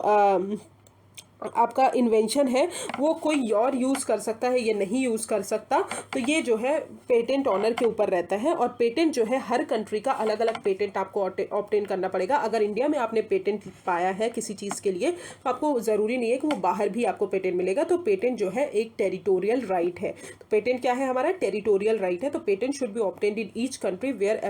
Speaker 1: आपका इन्वेंशन है वो कोई और यूज़ कर सकता है, ये नहीं यूज़ कर सकता। तो ये जो है पेटेंट ऑनर के ऊपर रहता है। और पेटेंट जो है हर कंट्री का अलग अलग पेटेंट आपको ऑब्टेन करना पड़ेगा। अगर इंडिया में आपने पेटेंट पाया है किसी चीज़ के लिए, तो आपको ज़रूरी नहीं है कि वो बाहर भी आपको पेटेंट मिलेगा। तो पेटेंट जो है एक टेरिटोरियल राइट है। तो पेटेंट क्या है? हमारा टेरिटोरियल राइट है। तो patent should be obtained in each country where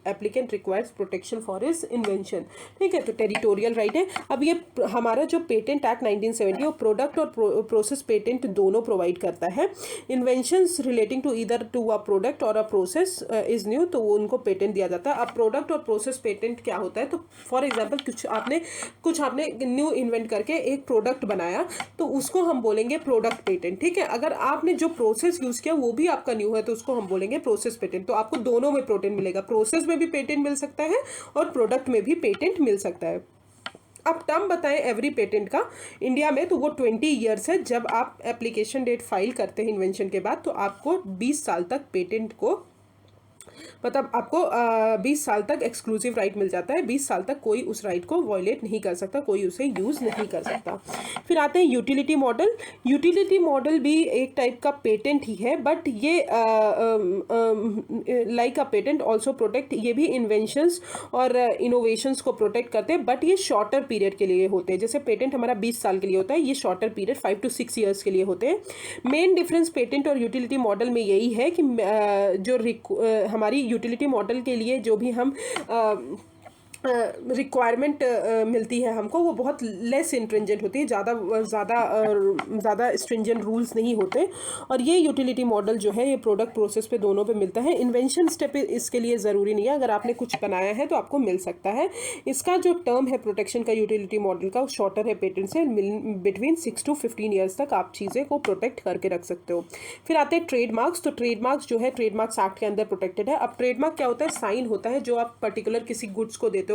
Speaker 1: applicant requires protection for his invention. ठीक है, तो टेरिटोरियल राइट है। अब ये हमारा जो पेटेंट एक्ट 1970 1870 वो प्रोडक्ट और प्रोसेस पेटेंट दोनों प्रोवाइड करता है। Inventions relating to either to a product और अ प्रोसेस इज न्यू, तो वो उनको पेटेंट दिया जाता है। अब प्रोडक्ट और प्रोसेस पेटेंट क्या होता है, तो फॉर एग्जांपल कुछ आपने न्यू इन्वेंट करके एक प्रोडक्ट बनाया, तो उसको हम बोलेंगे प्रोडक्ट पेटेंट, ठीक है। अगर आपने जो प्रोसेस यूज किया वो भी आपका न्यू है तो उसको हम बोलेंगे प्रोसेस पेटेंट। तो आपको दोनों में पेटेंट मिलेगा, प्रोसेस में भी पेटेंट मिल सकता है और प्रोडक्ट में भी पेटेंट मिल सकता है। अब टर्म बताएं एवरी पेटेंट का इंडिया में, तो वो 20 ईयर्स है। जब आप एप्लीकेशन डेट फाइल करते हैं इन्वेंशन के बाद, तो आपको 20 साल तक पेटेंट को, मतलब आपको 20 साल तक एक्सक्लूसिव राइट मिल जाता है। 20 साल तक कोई उस राइट को वायलेट नहीं कर सकता, कोई उसे यूज़ नहीं कर सकता। फिर आते हैं यूटिलिटी मॉडल। यूटिलिटी मॉडल भी एक टाइप का पेटेंट ही है, बट ये like a patent also protect, ये भी इन्वेंशंस और इनोवेशंस को प्रोटेक्ट करते हैं, बट ये शॉर्टर पीरियड के लिए होते हैं। जैसे पेटेंट हमारा 20 साल के लिए होता है, ये शॉर्टर पीरियड 5 to 6 ईयर्स के लिए होते हैं। मेन डिफरेंस पेटेंट और यूटिलिटी मॉडल में यही है कि जो हमारी यूटिलिटी मॉडल के लिए जो भी हम रिक्वायरमेंट मिलती है हमको, वो बहुत लेस इंट्रिंजेंट होती है, ज़्यादा स्ट्रिंजेंट रूल्स नहीं होते। और ये यूटिलिटी मॉडल जो है ये प्रोडक्ट प्रोसेस पे दोनों पे मिलता है। इन्वेंशन स्टेप इसके लिए ज़रूरी नहीं है, अगर आपने कुछ बनाया है तो आपको मिल सकता है। इसका जो टर्म है प्रोटेक्शन का यूटिलिटी मॉडल का, शॉर्टर है पेटेंट से, बिटवीन 6 to 15 ईयर्स तक आप चीज़ें को प्रोटेक्ट करके रख सकते हो। फिर आते हैं ट्रेडमार्क्स। तो ट्रेडमार्क्स जो है ट्रेडमार्क्स एक्ट के अंदर प्रोटेक्टेड है। अब ट्रेडमार्क क्या होता है, साइन होता है जो आप पर्टिकुलर किसी गुड्स को देते हो,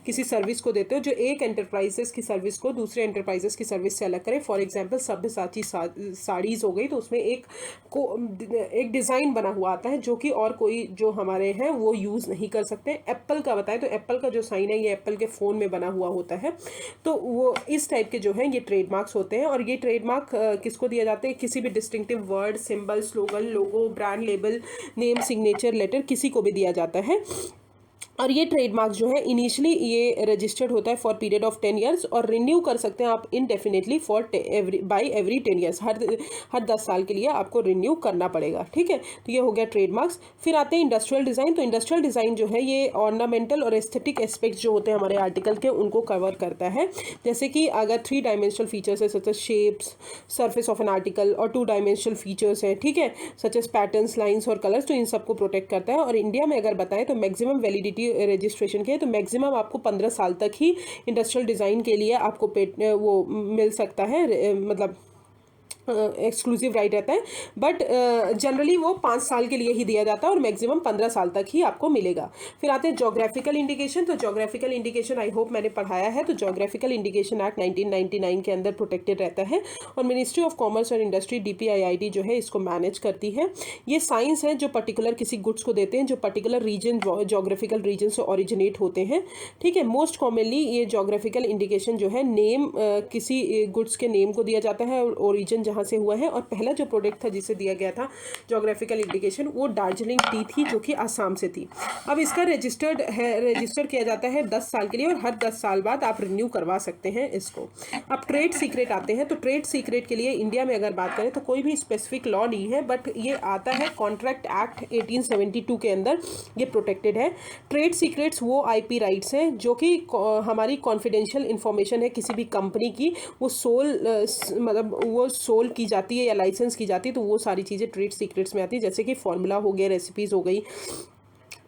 Speaker 1: किसी सर्विस को देते हो, जो एक एंटरप्राइजेस की सर्विस को दूसरे एंटरप्राइजेस की सर्विस से अलग करे। फॉर एग्जांपल सब्यसाची साड़ीज हो गई, तो उसमें एक डिज़ाइन बना हुआ आता है जो कि और कोई जो हमारे हैं वो यूज़ नहीं कर सकते। एप्पल का बताएं तो एप्पल का जो साइन है ये एप्पल के फ़ोन में बना हुआ होता है। तो वो इस टाइप के जो है ये ट्रेडमार्क्स होते हैं। और ये ट्रेडमार्क किसको दिया जाते हैं, किसी भी distinctive word, symbol, slogan, logo, brand label, name, signature letter, किसी को भी दिया जाता है। और ये ट्रेडमार्क जो है इनिशियली ये रजिस्टर्ड होता है फॉर पीरियड ऑफ 10 ईयर्स और रिन्यू कर सकते हैं आप इनडेफिनेटली फॉर एवरी 10 ईयर्स। हर 10 साल के लिए आपको रिन्यू करना पड़ेगा, ठीक है। तो ये हो गया ट्रेडमार्क्स। फिर आते हैं इंडस्ट्रियल डिज़ाइन। तो इंडस्ट्रियल डिज़ाइन जो है ये ऑर्नामेंटल और एस्थेटिक एस्पेक्ट्स जो होते हैं हमारे आर्टिकल के, उनको कवर करता है। जैसे कि अगर 3 डायमेंशनल फीचर्स है such as shapes, surface of an article, और 2 डायमेंशनल फीचर्स हैं, ठीक है, सच एज पैटर्न्स, लाइन्स और कलर्स, तो इन सबको प्रोटेक्ट करता है। और इंडिया में अगर बताएं तो मैक्सिमम वैलिडिटी रजिस्ट्रेशन के, तो मैक्सिमम आपको 15 साल तक ही इंडस्ट्रियल डिज़ाइन के लिए आपको वो मिल सकता है, मतलब एक्सक्लूसिव राइट रहता है। बट जनरली वो 5 साल के लिए ही दिया जाता है और मैक्सिमम 15 साल तक ही आपको मिलेगा। फिर आते हैं जोग्राफिकल इंडिकेशन। तो जोग्राफिकल इंडिकेशन आई होप मैंने पढ़ाया है। तो जोग्राफिकल इंडिकेशन एक्ट 1999 के अंदर प्रोटेक्टेड रहता है और मिनिस्ट्री ऑफ कॉमर्स और इंडस्ट्री DPIIT जो है इसको मैनेज करती है। ये साइंस है जो पर्टिकुलर किसी गुड्स को देते हैं जो पर्टिकुलर रीजन, जोग्राफिकल रीजन से ऑरिजिनेट होते हैं, ठीक है। मोस्ट कॉमनली ये जोग्राफिकल इंडिकेशन जो है नेम, किसी गुड्स के नेम को दिया जाता है और ओरिजिन जहाँ से हुआ है। और पहला जो प्रोडक्ट था जिसे दिया गया था जोग्राफिकल इंडिकेशन, वो दार्जिलिंग टी थी जो कि आसाम से थी। अब इसका रजिस्टर किया जाता है 10 साल के लिए और हर 10 साल बाद आप रिन्यू करवा सकते हैं इसको। अब ट्रेड सीक्रेट आते हैं। तो ट्रेड सीक्रेट के लिए इंडिया में अगर बात करें तो कोई भी स्पेसिफिक लॉ नहीं है, बट ये आता है कॉन्ट्रैक्ट एक्ट 1872 के अंदर, ये प्रोटेक्टेड है। ट्रेड सीक्रेट्स वो IP राइट्स हैं जो कि हमारी कॉन्फिडेंशियल इंफॉर्मेशन है किसी भी कंपनी की, वो सोल की जाती है या लाइसेंस की जाती है, तो वो सारी चीज़ें ट्रेड सीक्रेट्स में आती है। जैसे कि फॉर्मूला हो गया, रेसिपीज़ हो गई,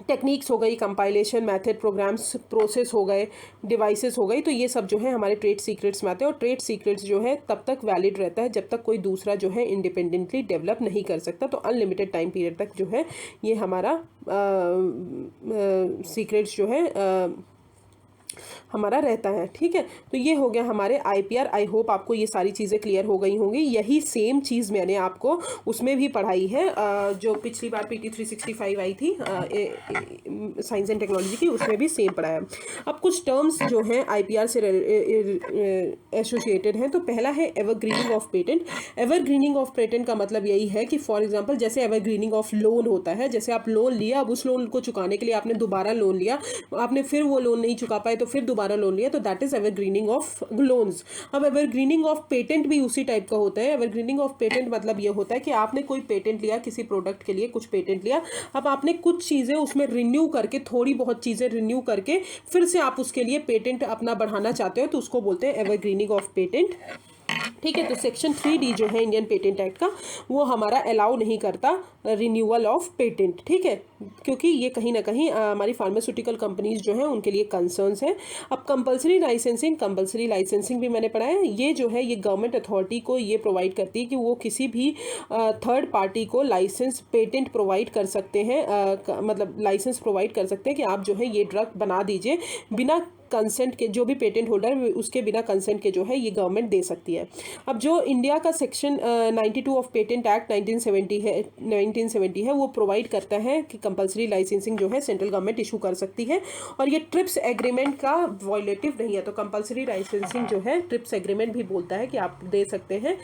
Speaker 1: टेक्निक्स हो गई, कंपाइलेशन मेथड, प्रोग्राम्स, प्रोसेस हो गए, डिवाइसेस हो गई, तो ये सब जो है हमारे ट्रेड सीक्रेट्स में आते हैं। और ट्रेड सीक्रेट्स जो है तब तक वैलिड रहता है जब तक कोई दूसरा जो है इंडिपेंडेंटली डेवलप नहीं कर सकता। तो अनलिमिटेड टाइम पीरियड तक जो है ये हमारा सीक्रेट्स जो है हमारा रहता है, ठीक है। तो ये हो गया हमारे IPR। आई होप आपको ये सारी चीज़ें क्लियर हो गई होंगी। यही सेम चीज़ मैंने आपको उसमें भी पढ़ाई है, जो पिछली बार PT 365 आई थी साइंस एंड टेक्नोलॉजी की, उसमें भी सेम पढ़ाया। अब कुछ टर्म्स जो हैं IPR से एसोसिएटेड हैं। तो पहला है evergreening of patent. Evergreening of patent का मतलब यही है कि फॉर एग्जांपल जैसे एवरग्रीनिंग ऑफ लोन होता है, जैसे आप लोन लिया, अब उस लोन को चुकाने के लिए आपने दोबारा लोन लिया, आपने फिर वो लोन नहीं चुका पाए तो फिर दोबारा लोन लिया, तो that is evergreening of loans. अब एवरग्रीनिंग ऑफ पेटेंट भी उसी टाइप का होता है। एवरग्रीनिंग ऑफ पेटेंट मतलब ये होता है कि आपने कोई पेटेंट लिया, किसी प्रोडक्ट के लिए कुछ पेटेंट लिया, अब आपने कुछ चीज़ें उसमें रिन्यू करके, थोड़ी बहुत चीज़ें रिन्यू करके फिर से आप उसके लिए पेटेंट अपना बढ़ाना चाहते हो, तो उसको बोलते हैं एवरग्रीनिंग ऑफ पेटेंट। ठीक है। तो सेक्शन 3D जो है इंडियन पेटेंट एक्ट का, वो हमारा अलाउ नहीं करता रिन्यूअल ऑफ पेटेंट, ठीक है, क्योंकि ये कहीं ना कहीं हमारी फार्मास्यूटिकल कंपनीज जो हैं उनके लिए कंसर्न्स हैं। अब कंपलसरी लाइसेंसिंग भी मैंने पढ़ा है। ये जो है ये गवर्नमेंट अथॉरिटी को ये प्रोवाइड करती है कि वो किसी भी थर्ड पार्टी को लाइसेंस पेटेंट प्रोवाइड कर सकते हैं, मतलब लाइसेंस प्रोवाइड कर सकते हैं कि आप जो है ये ड्रग बना दीजिए बिना कंसेंट के, जो भी पेटेंट होल्डर उसके बिना कंसेंट के जो है ये गवर्नमेंट दे सकती है। अब जो इंडिया का सेक्शन 92 ऑफ पेटेंट एक्ट 1970 है वो प्रोवाइड करता है कि कंपलसरी लाइसेंसिंग जो है सेंट्रल गवर्नमेंट इशू कर सकती है, और ये ट्रिप्स एग्रीमेंट का वॉयलेटिव नहीं है। तो कंपलसरी लाइसेंसिंग जो है ट्रिप्स एग्रीमेंट भी बोलता है कि आप दे सकते हैं,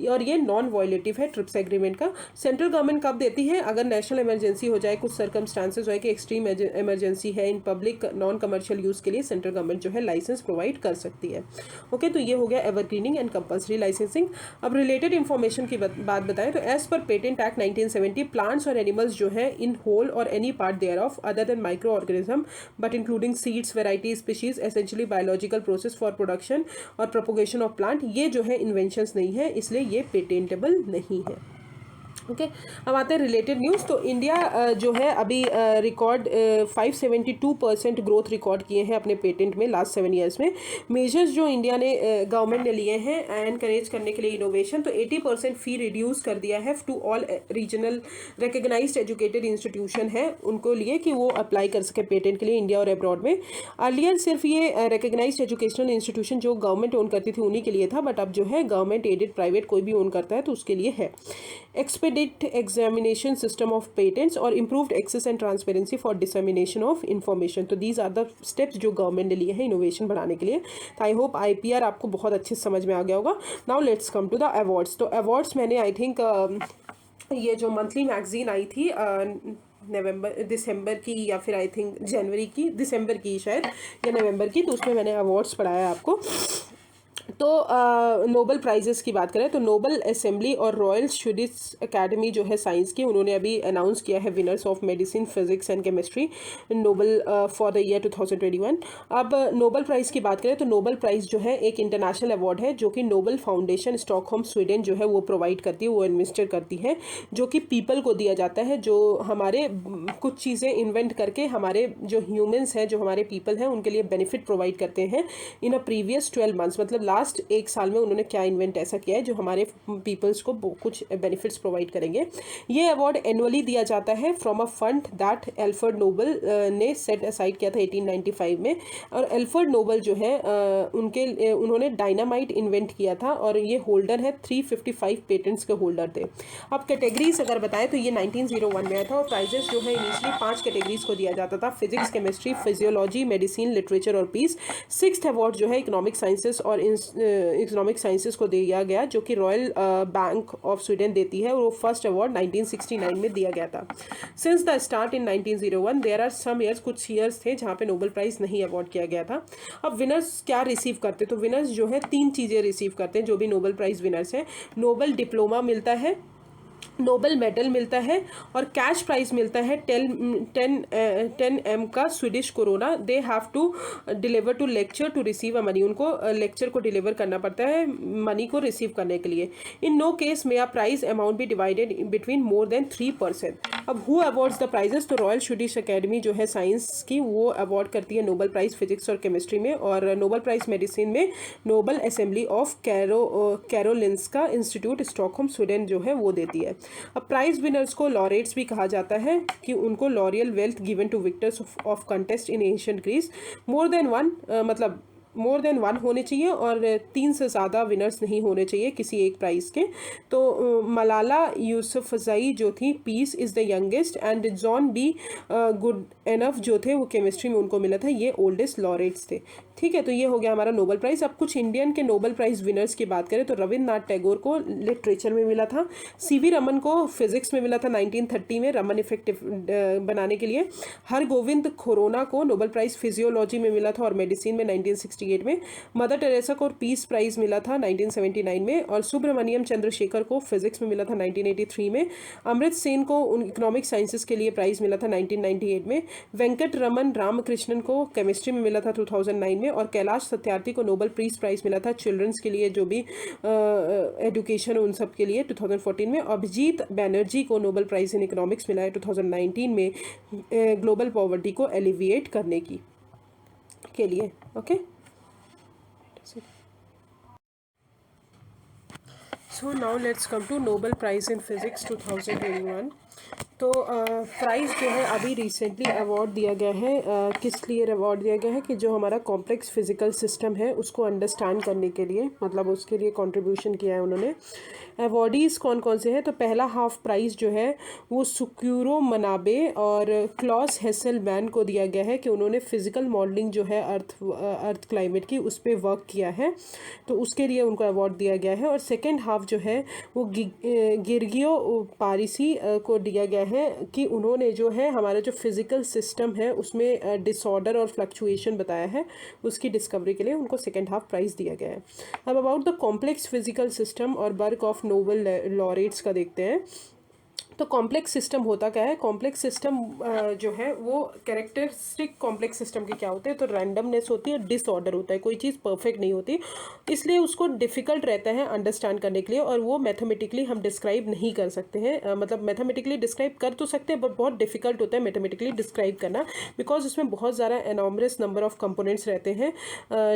Speaker 1: और ये नॉन वॉयलेटिव है ट्रिप्स एग्रीमेंट का। सेंट्रल गवर्नमेंट कब देती है? अगर नेशनल इमरजेंसी हो जाए, कुछ सर्कमस्टांसेस हो कि एक्सट्रीम इमरजेंसी है in public non commercial use के लिए सेंट्रल गवर्नमेंट जो है लाइसेंस प्रोवाइड कर सकती है। ओके, तो ये हो गया एवरग्रीनिंग एंड कंपलसरी लाइसेंसिंग। अब रिलेटेड इंफॉर्मेशन की बात बताएं तो as per patent act 1970 plants और एनिमल्स जो है इन होल और any part thereof other than microorganism but including seeds, variety, species, essentially biological process for production और प्रोपोगेशन ऑफ प्लांट, ये जो है इन्वेंशंस नहीं है, इसलिए ये पेटेंटेबल नहीं है। ओके, अब आते हैं रिलेटेड न्यूज़। तो इंडिया जो है अभी रिकॉर्ड 572% ग्रोथ रिकॉर्ड किए हैं अपने पेटेंट में लास्ट 7 ईयर्स में। मेजर्स जो इंडिया ने गवर्नमेंट ने लिए हैं एनकरेज करने के लिए इनोवेशन, तो 80% फ़ी रिड्यूस कर दिया है to all regional recognised educated institution है उनको लिए कि वो अप्लाई कर सके पेटेंट के लिए इंडिया और अब्रॉड में। अर्लियर सिर्फ ये रिकग्नाइज्ड एजुकेशनल इंस्टीट्यूशन जो गवर्नमेंट ओन करती थी उन्हीं के लिए था, बट अब जो है गवर्नमेंट एडेड प्राइवेट कोई भी ओन करता है तो उसके लिए है। एग्जामिनेशन सिस्टम ऑफ पेटेंट्स और improved access and transparency for dissemination of information, तो दीज आर द स्टेप्स जो गवर्नमेंट ने लिए हैं इनोवेशन बढ़ाने के लिए। तो आई होप IPR आपको बहुत अच्छे से समझ में आ गया होगा। Now let's come to the awards. तो अवार्ड्स मैंने आई थिंक ये जो मंथली मैगजीन आई थी दिसंबर की या फिर आई थिंक जनवरी की, दिसंबर की शायद या नवंबर की, तो उसमें मैंने अवार्ड्स पढ़ाया आपको। तो नोबल प्राइजेस की बात करें तो नोबल असेंबली और रॉयल स्वीडिश एकेडमी जो है साइंस की, उन्होंने अभी अनाउंस किया है winners of medicine, physics and chemistry Nobel for the year 2021। अब नोबल प्राइज़ की बात करें तो नोबल प्राइज़ जो है एक इंटरनेशनल अवार्ड है जो कि नोबल फाउंडेशन स्टॉकहोम स्वीडन जो है वो प्रोवाइड करती है, वो एडमिनिस्टर करती है, जो कि पीपल को दिया जाता है जो हमारे कुछ चीज़ें इन्वेंट करके हमारे जो ह्यूमंस हैं, जो हमारे पीपल हैं, उनके लिए बेनिफिट प्रोवाइड करते हैं इन अ प्रीवियस 12 मंथ्स, मतलब लास्ट एक साल में उन्होंने क्या इन्वेंट ऐसा किया है जो हमारे पीपल्स को कुछ बेनिफिट्स प्रोवाइड करेंगे। ये अवार्ड एनुअली दिया जाता है from a fund that Alfred Nobel ने सेट असाइड किया था 1895 में। और एल्फ्रेड नोबल जो है उन्होंने डायनामाइट इन्वेंट किया था और ये होल्डर है 355 पेटेंट्स के होल्डर थे। अब कैटेगरीज अगर बताएं तो ये 1901 में आया था और प्राइजेस जो है इनिशियली 5 कैटेगरीज को दिया जाता था, physics, chemistry, physiology, medicine, literature और पीस। 6th अवार्ड जो है इकोनॉमिक साइंसेस और इकोनॉमिक साइंसेस को दिया गया जो कि रॉयल बैंक ऑफ स्वीडन देती है, और वो फर्स्ट अवार्ड 1969 में दिया गया था। Since the start in 1901 there are some years, कुछ ईयर्स थे जहाँ पे नोबेल प्राइज़ नहीं अवार्ड किया गया था। अब विनर्स क्या रिसीव करते, तो विनर्स जो है 3 चीज़ें रिसीव करते हैं जो भी नोबेल प्राइज़ विनर्स हैं। नोबेल डिप्लोमा मिलता है, नोबल मेडल मिलता है और कैश प्राइज मिलता है 10 M का Swedish krona. They have to deliver to lecture to receive a money, उनको लेक्चर को डिलीवर करना पड़ता है मनी को रिसीव करने के लिए। In no case may a prize amount be divided between more than 3%। अब हु अवार्ड्स द प्राइजेस, तो रॉयल स्वीडिश एकेडमी जो है साइंस की वो अवार्ड करती है नोबल प्राइज फिजिक्स और केमिस्ट्री में, और नोबल प्राइज मेडिसिन में Nobel Assembly of Karolinska Institute Stockholm Sweden जो है वो देती है। अब प्राइज विनर्स को लॉरेट्स भी कहा जाता है कि उनको laurel wreath given to victors of contest in ancient Greece. More than one होने चाहिए और 3 से ज़्यादा विनर्स नहीं होने चाहिए किसी एक प्राइज़ के। तो मलाला यूसुफजई जो थी peace is the youngest, and John B Goodenough जो थे वो केमिस्ट्री में उनको मिला था, ये ओल्डेस्ट लॉरेट्स थे। ठीक है, तो ये हो गया हमारा नोबेल प्राइज़। अब कुछ इंडियन के नोबेल प्राइज़ विनर्स की बात करें तो रविन्द्रनाथ टैगोर को लिटरेचर में मिला था, CV रमन को फिजिक्स में मिला था 1930 में रमन इफेक्ट बनाने के लिए, हरगोविंद खुराना को नोबेल प्राइज़ फिजियोलॉजी में मिला था और मेडिसिन में 1968 1968 में, मदर टेरेसा को पीस प्राइज़ मिला था 1979 में, और सुब्रमण्यम चंद्रशेखर को फिजिक्स में मिला था 1983 में, अमृत सेन को इकोनॉमिक साइंसेस के लिए प्राइज़ मिला था 1998 में, वेंकट रमन रामकृष्णन को केमिस्ट्री में मिला था 2009 में, और कैलाश सत्यार्थी को नोबेल पीस प्राइज़ मिला था चिल्ड्रंस के लिए, जो भी एजुकेशन उन सब के लिए 2014 में। अभिजीत बैनर्जी को नोबेल प्राइज़ इन इकोनॉमिक्स मिला है 2019 में ग्लोबल पॉवर्टी को एलिविएट करने के लिए। Okay, so now let's come to Nobel prize in physics 2021। तो प्राइज़ जो है अभी रिसेंटली अवार्ड दिया गया है, किस लिए अवार्ड दिया गया है कि जो हमारा कॉम्प्लेक्स फिजिकल सिस्टम है उसको अंडरस्टैंड करने के लिए, मतलब उसके लिए कंट्रीब्यूशन किया है उन्होंने। अवॉर्डीज़ कौन कौन से हैं, तो पहला हाफ प्राइज़ जो है वो सुक्यूरो मनाबे और क्लॉस हेसलमैन को दिया गया है कि उन्होंने फिज़िकल मॉडलिंग जो है अर्थ क्लाइमेट की उस पर वर्क किया है, तो उसके लिए उनको अवार्ड दिया गया है। और सेकेंड हाफ जो है वो गिर्गियो पारिसी को दिया गया है कि उन्होंने जो है हमारा जो फिज़िकल सिस्टम है उसमें डिसऑर्डर और फ्लक्चुएशन बताया है, उसकी डिस्कवरी के लिए उनको सेकेंड हाफ प्राइज़ दिया गया है। अब about the complex physical system और वर्क ऑफ नोबेल लॉरेट्स का देखते हैं। तो कॉम्प्लेक्स सिस्टम होता क्या है, कॉम्प्लेक्स सिस्टम जो है वो कैरेक्टरिस्टिक कॉम्प्लेक्स सिस्टम के क्या होते हैं, तो रैंडमनेस होती है, डिसऑर्डर होता है, कोई चीज़ परफेक्ट नहीं होती, इसलिए उसको डिफ़िकल्ट रहता है अंडरस्टैंड करने के लिए, और वो मैथमेटिकली हम डिस्क्राइब नहीं कर सकते हैं, मतलब मैथमेटिकली डिस्क्राइब कर तो सकते हैं बट बहुत डिफिकल्ट होता है मैथमेटिकली डिस्क्राइब करना, बिकॉज उसमें बहुत ज़्यादा एनॉमरस नंबर ऑफ कंपोनेंट्स रहते हैं,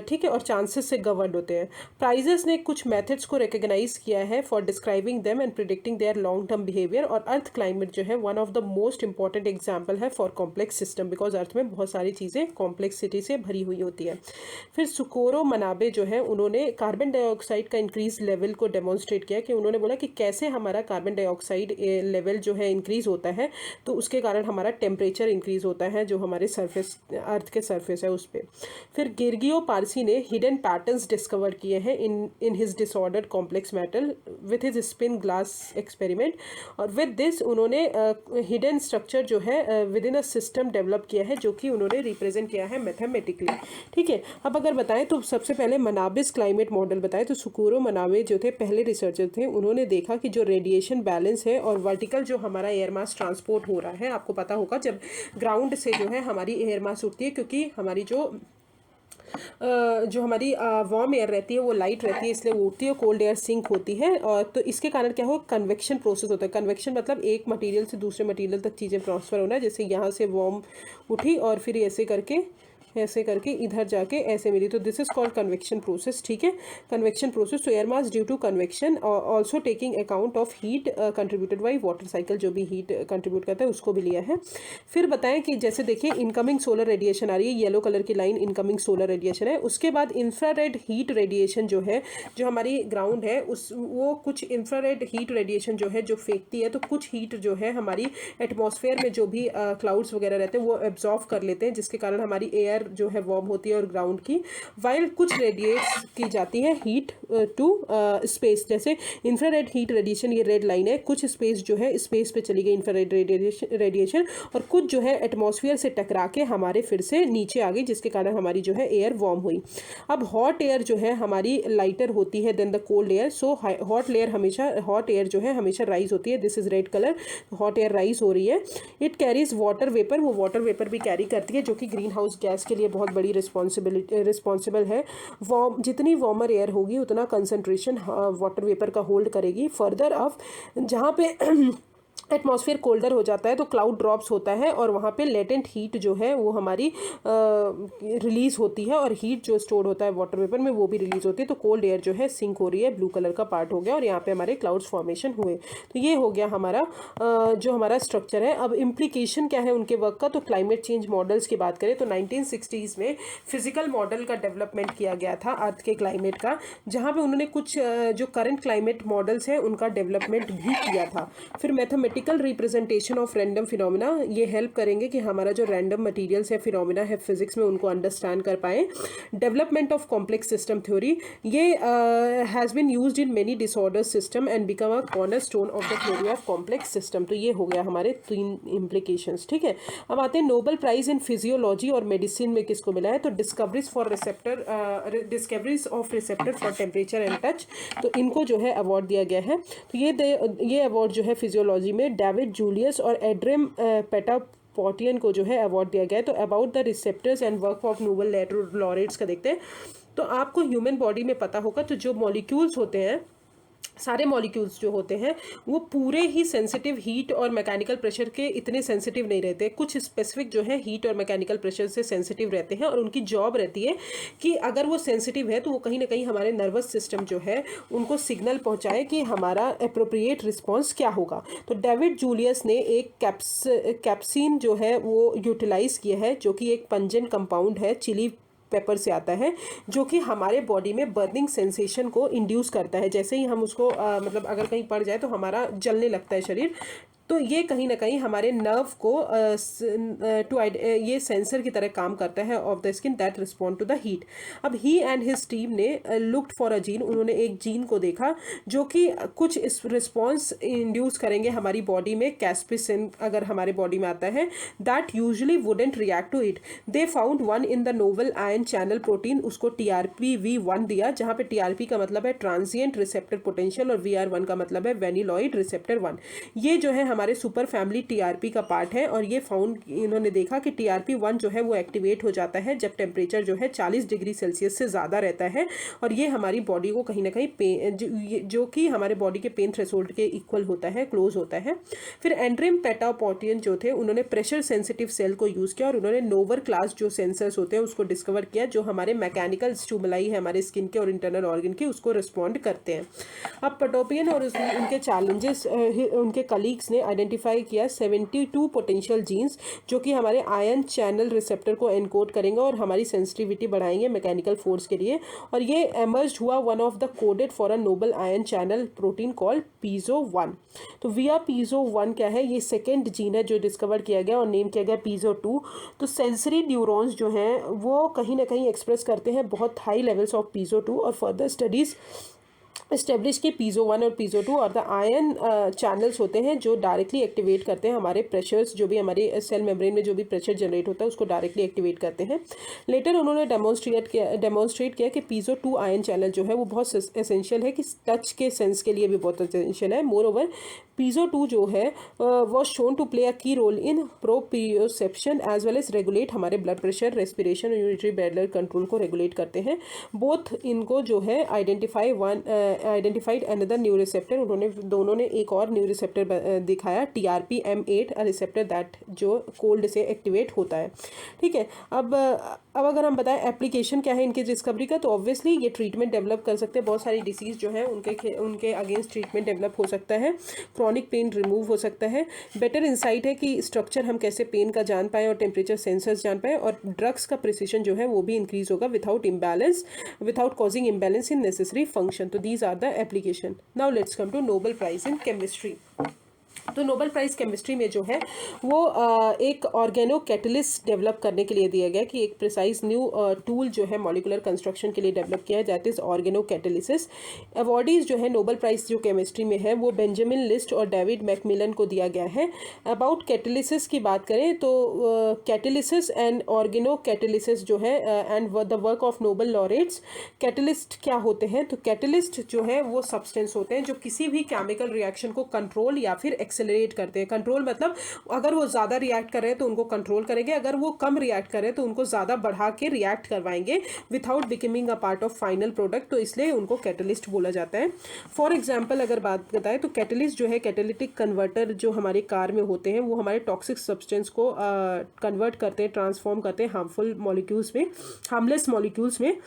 Speaker 1: ठीक है, और चांसेस से गवर्न होते हैं। प्राइजेस ने कुछ मेथड्स को रिकग्नाइज किया है for describing them and predicting their long term behaviour, और अर्थ क्लाइमेट जो है one of the most important example है for complex system, because earth में बहुत सारी चीज़ें कॉम्प्लेक्सिटी से भरी हुई होती है। फिर सुकोरो मनाबे जो है उन्होंने कार्बन डाइऑक्साइड का इंक्रीज लेवल को डेमोन्स्ट्रेट किया कि उन्होंने बोला कि कैसे हमारा कार्बन डाइऑक्साइड लेवल जो है इंक्रीज होता है, तो उसके कारण हमारा टेम्परेचर इंक्रीज होता है जो हमारे सरफेस अर्थ के सरफेस है उस पर। फिर गिर्गियो पारसी ने हिडन पैटर्न्स डिस्कवर किए हैं in his disordered complex metal with his spin glass experiment, और विद दिस उन्होंने हिडन स्ट्रक्चर जो है with in a system develop किया है जो कि उन्होंने रिप्रेजेंट किया है मैथमेटिकली, ठीक है। अब अगर बताएं तो सबसे पहले मनाबिस क्लाइमेट मॉडल बताएं तो सुकुरो मनाबे जो थे पहले रिसर्चर थे, उन्होंने देखा कि जो रेडिएशन बैलेंस है और वर्टिकल जो हमारा एयर मास ट्रांसपोर्ट हो रहा है, आपको पता होगा जब ग्राउंड से जो है हमारी एयर मास उठती है, क्योंकि हमारी जो हमारी वार्म एयर रहती है वो लाइट रहती है इसलिए वो उठती है, कोल्ड एयर सिंक होती है, और तो इसके कारण क्या हो कन्वेक्शन प्रोसेस होता है। कन्वेक्शन मतलब एक मटेरियल से दूसरे मटेरियल तक चीज़ें ट्रांसफ़र होना है, जैसे यहाँ से वार्म उठी और फिर ऐसे करके इधर जाके ऐसे मिली, तो this is called convection process, ठीक है। कन्वेक्शन प्रोसेस तो air mass due to convection also taking account of heat contributed by water cycle, जो भी हीट कंट्रीब्यूट करता है उसको भी लिया है। फिर बताएं कि जैसे देखिए इनकमिंग सोलर रेडिएशन आ रही है, येलो कलर की लाइन इनकमिंग सोलर रेडिएशन है, उसके बाद इंफ्रारेड हीट रेडिएशन जो है जो हमारी ग्राउंड है वो कुछ इंफ्रारेड हीट रेडिएशन जो है जो फेंकती है, तो कुछ हीट जो है हमारी एटमॉस्फेयर में जो भी क्लाउड्स वगैरह रहते हैं वो एब्जॉर्व कर लेते हैं, जिसके कारण हमारी एयर जो है वार्म होती है और ग्राउंड की, वाइल कुछ रेडिएट की जाती है हीट टू स्पेस, जैसे इंफ्रारेड हीट रेडिएशन ये रेड लाइन है, कुछ स्पेस जो है स्पेस पे चली गई इंफ्रारेड रेडिएशन, और कुछ जो है एटमॉस्फेयर से टकरा के हमारे फिर से नीचे आ गई, जिसके कारण हमारी जो है एयर वार्म हुई। अब हॉट एयर जो है हमारी लाइटर होती है than the cold air, so hot air जो है हमेशा राइज होती है, this is red colour, hot air rise हो रही है। इट कैरीज वाटर वेपर, वो वाटर वेपर भी कैरी करती है जो कि ग्रीन हाउस गैस के लिए बहुत बड़ी रिस्पॉन्सिबल है। जितनी वार्मर एयर होगी उतना कंसंट्रेशन वाटर वेपर का होल्ड करेगी। फर्दर अब जहाँ पे एटमॉस्फेयर कोल्डर हो जाता है तो क्लाउड ड्रॉप्स होता है और वहाँ पे लेटेंट हीट जो है वो हमारी रिलीज़ होती है, और हीट जो स्टोर होता है वाटर वेपर में वो भी रिलीज़ होती है, तो कोल्ड एयर जो है सिंक हो रही है, ब्लू कलर का पार्ट हो गया और यहाँ पे हमारे क्लाउड्स फॉर्मेशन हुए। तो ये हो गया हमारा जो हमारा स्ट्रक्चर है। अब इम्प्लीकेशन क्या है उनके वर्क का, तो क्लाइमेट चेंज मॉडल्स की बात करें तो 1960s में फिजिकल मॉडल का डेवलपमेंट किया गया था अर्थ के क्लाइमेट का, जहाँ पे उन्होंने कुछ जो करंट क्लाइमेट मॉडल्स हैं उनका डेवलपमेंट भी किया था। फिर mathematical mathematical representation of random phenomena, ये हेल्प करेंगे कि हमारा जो रैंडम मटीरियल्स है, फिनोमिना है फिजिक्स में, उनको अंडरस्टैंड कर पाएँ. Development of complex system theory, ये has been used in many disorder system and become a corner stone of the theory of complex system. तो ये हो गया हमारे 3 इम्प्लीकेशंस. ठीक है, अब आते हैं नोबेल प्राइज इन फिजियोलॉजी और मेडिसिन में किसको मिला है. तो discoveries of receptor for temperature and touch, तो इनको जो है अवार्ड दिया गया है. तो ये अवार्ड जो है फिजियोलॉजी में डेविड जूलियस और एड्रिम पेटापोटियन को जो है अवार्ड दिया गया है. तो about the receptors and work of Nobel laureates का देखते हैं. तो आपको ह्यूमन बॉडी में पता होगा, तो जो मॉलिक्यूल्स होते हैं, सारे मॉलिक्यूल्स जो होते हैं वो पूरे ही सेंसिटिव हीट और मैकेनिकल प्रेशर के इतने सेंसिटिव नहीं रहते. कुछ स्पेसिफिक जो है हीट और मैकेनिकल प्रेशर से सेंसिटिव रहते हैं, और उनकी जॉब रहती है कि अगर वो सेंसिटिव है तो वो कहीं ना कहीं हमारे नर्वस सिस्टम जो है उनको सिग्नल पहुंचाए कि हमारा अप्रोप्रिएट रिस्पॉन्स क्या होगा. तो डेविड जूलियस ने एक कैप्सिन जो है वो यूटिलाइज किया है, जो कि एक पंजेंट कंपाउंड है, चिली पेपर से आता है, जो कि हमारे बॉडी में बर्निंग सेंसेशन को इंड्यूस करता है. जैसे ही हम उसको मतलब अगर कहीं पड़ जाए तो हमारा जलने लगता है शरीर. तो ये कहीं ना कहीं हमारे नर्व को ये सेंसर की तरह काम करता है of the skin that respond to the heat. अब ही एंड हिज टीम ने लुक्ड फॉर अ जीन, उन्होंने एक जीन को देखा जो कि कुछ इस रिस्पॉन्स इंड्यूस करेंगे हमारी बॉडी में. कैस्पिसिन अगर हमारे बॉडी में आता है, that usually wouldn't react to it. They found one in the novel ion channel protein, उसको TRPV1 दिया, जहाँ पे TRP का मतलब है ट्रांजिएंट रिसेप्टर पोटेंशियल और VR1 का मतलब है वेनिलॉइड रिसेप्टर 1. ये जो है हमारे सुपर फैमिली TRP का पार्ट है, और ये फाउंड इन्होंने देखा कि TRP1 जो है वो एक्टिवेट हो जाता है जब टेम्परेचर जो है 40 डिग्री सेल्सियस से ज़्यादा रहता है, और ये हमारी बॉडी को कहीं ना कहीं जो कि हमारे बॉडी के पेन थ्रेशोल्ड के इक्वल होता है, क्लोज होता है. फिर एंड्रिम पेटापोटियन जो थे, उन्होंने प्रेशर सेंसिटिव सेल को यूज़ किया, और उन्होंने नोवर क्लास जो सेंसर्स होते हैं उसको डिस्कवर किया, जो हमारे मैकेनिकल स्टिमुलाई है हमारे स्किन के और इंटरनल ऑर्गन के, उसको रिस्पॉन्ड करते हैं. अब पेटोपियन और उनके चैलेंजेस, उनके कलीग्स ने आइडेंटिफाई किया 72 पोटेंशियल जीन्स, जो कि हमारे आयन चैनल रिसेप्टर को एनकोड करेंगे और हमारी सेंसिटिविटी बढ़ाएंगे मैकेनिकल फोर्स के लिए. और ये एमर्ज हुआ one of the coded for a Nobel ion channel protein called piezo 1. तो विया पीजो 1 क्या है, ये सेकेंड जीन है जो डिस्कवर किया गया और नेम किया गया पीजो 2. तो सेंसरी न्यूरॉन्स जो हैं वो कहीं ना कहीं एक्सप्रेस करते हैं बहुत हाई लेवल्स ऑफ पीजो 2, और फर्दर स्टडीज़ एस्टेब्लिश के पीजो 1 और पीजो 2 और द आयन चैनल्स होते हैं जो डायरेक्टली एक्टिवेट करते हैं हमारे प्रेशर्स, जो भी हमारे सेल मेम्ब्रेन में जो भी प्रेशर जनरेट होता है उसको डायरेक्टली एक्टिवेट करते हैं. लेटर उन्होंने डेमोन्स्ट्रेट किया कि पीजो 2 आयन चैनल जो है वो बहुत एसेंशियल है, कि टच के सेंस के लिए भी बहुत एसेंशियल है. मोर ओवर पीजो 2 जो है was shown to play a key role in proprioception as well as regulate हमारे ब्लड प्रेशर, रेस्पिरेशन और यूनिटरी ब्लड कंट्रोल को रेगुलेट करते हैं. बोथ इनको जो है आइडेंटिफाइड अनदर न्यू रिसेप्टर, उन्होंने दोनों ने एक और न्यू रिसेप्टर दिखाया TRPM8, अ रिसेप्टर दैट जो कोल्ड से एक्टिवेट होता है. ठीक है, अब अगर हम बताएं एप्लीकेशन क्या है इनकी डिस्कवरी का, तो ऑब्वियसली ये ट्रीटमेंट डेवलप कर सकते हैं. बहुत सारी डिसीज़ जो है उनके अगेंस्ट ट्रीटमेंट डेवलप हो सकता है. क्रॉनिक पेन रिमूव हो सकता है. बेटर इंसाइट है कि स्ट्रक्चर हम कैसे पेन का जान पाएँ और टेम्परेचर सेंसर्स जान पाएँ, और ड्रग्स का प्रिसिशन जो है वो भी इंक्रीज होगा विदाउट कॉजिंग इम्बैलेंस इन नेसेसरी फंक्शन. तो these are the application. Now let's come to Nobel Prize in Chemistry. तो नोबेल प्राइज़ केमिस्ट्री में जो है वो एक ऑर्गेनो कैटलिस्ट डेवलप करने के लिए दिया गया, कि एक प्रिसाइज न्यू टूल जो है मॉलिकुलर कंस्ट्रक्शन के लिए डेवलप किया है, that is organocatalysis. Awardees जो है नोबेल प्राइज़ जो केमिस्ट्री में है वो बेंजामिन लिस्ट और डेविड मैकमिलन को दिया गया है. अबाउट कैटलिसिस की बात करें तो कैटलिसिस एंड ऑर्गेनो कैटलिसिस जो है and the work of Nobel laureates. Catalyst क्या होते हैं, तो कैटलिस्ट जो है वो सब्सटेंस होते हैं जो किसी भी केमिकल रिएक्शन को कंट्रोल या फिर एक्सेलरेट करते हैं. कंट्रोल मतलब अगर वो ज़्यादा रिएक्ट कर रहे हैं तो उनको कंट्रोल करेंगे, अगर वो कम रिएक्ट कर रहे हैं तो उनको ज़्यादा बढ़ा के रिएक्ट करवाएंगे without becoming a part of final product. तो इसलिए उनको कैटलिस्ट बोला जाता है. फॉर एग्जांपल अगर बात बताएं तो कैटलिस्ट जो है कैटेलिटिक कन्वर्टर जो हमारे कार में होते हैं वो हमारे टॉक्सिक सब्सटेंस को कन्वर्ट करते हैं, ट्रांसफॉर्म करते हैं हार्मफुल मॉलिक्यूल्स में, हार्मलेस मॉलिक्यूल्स में.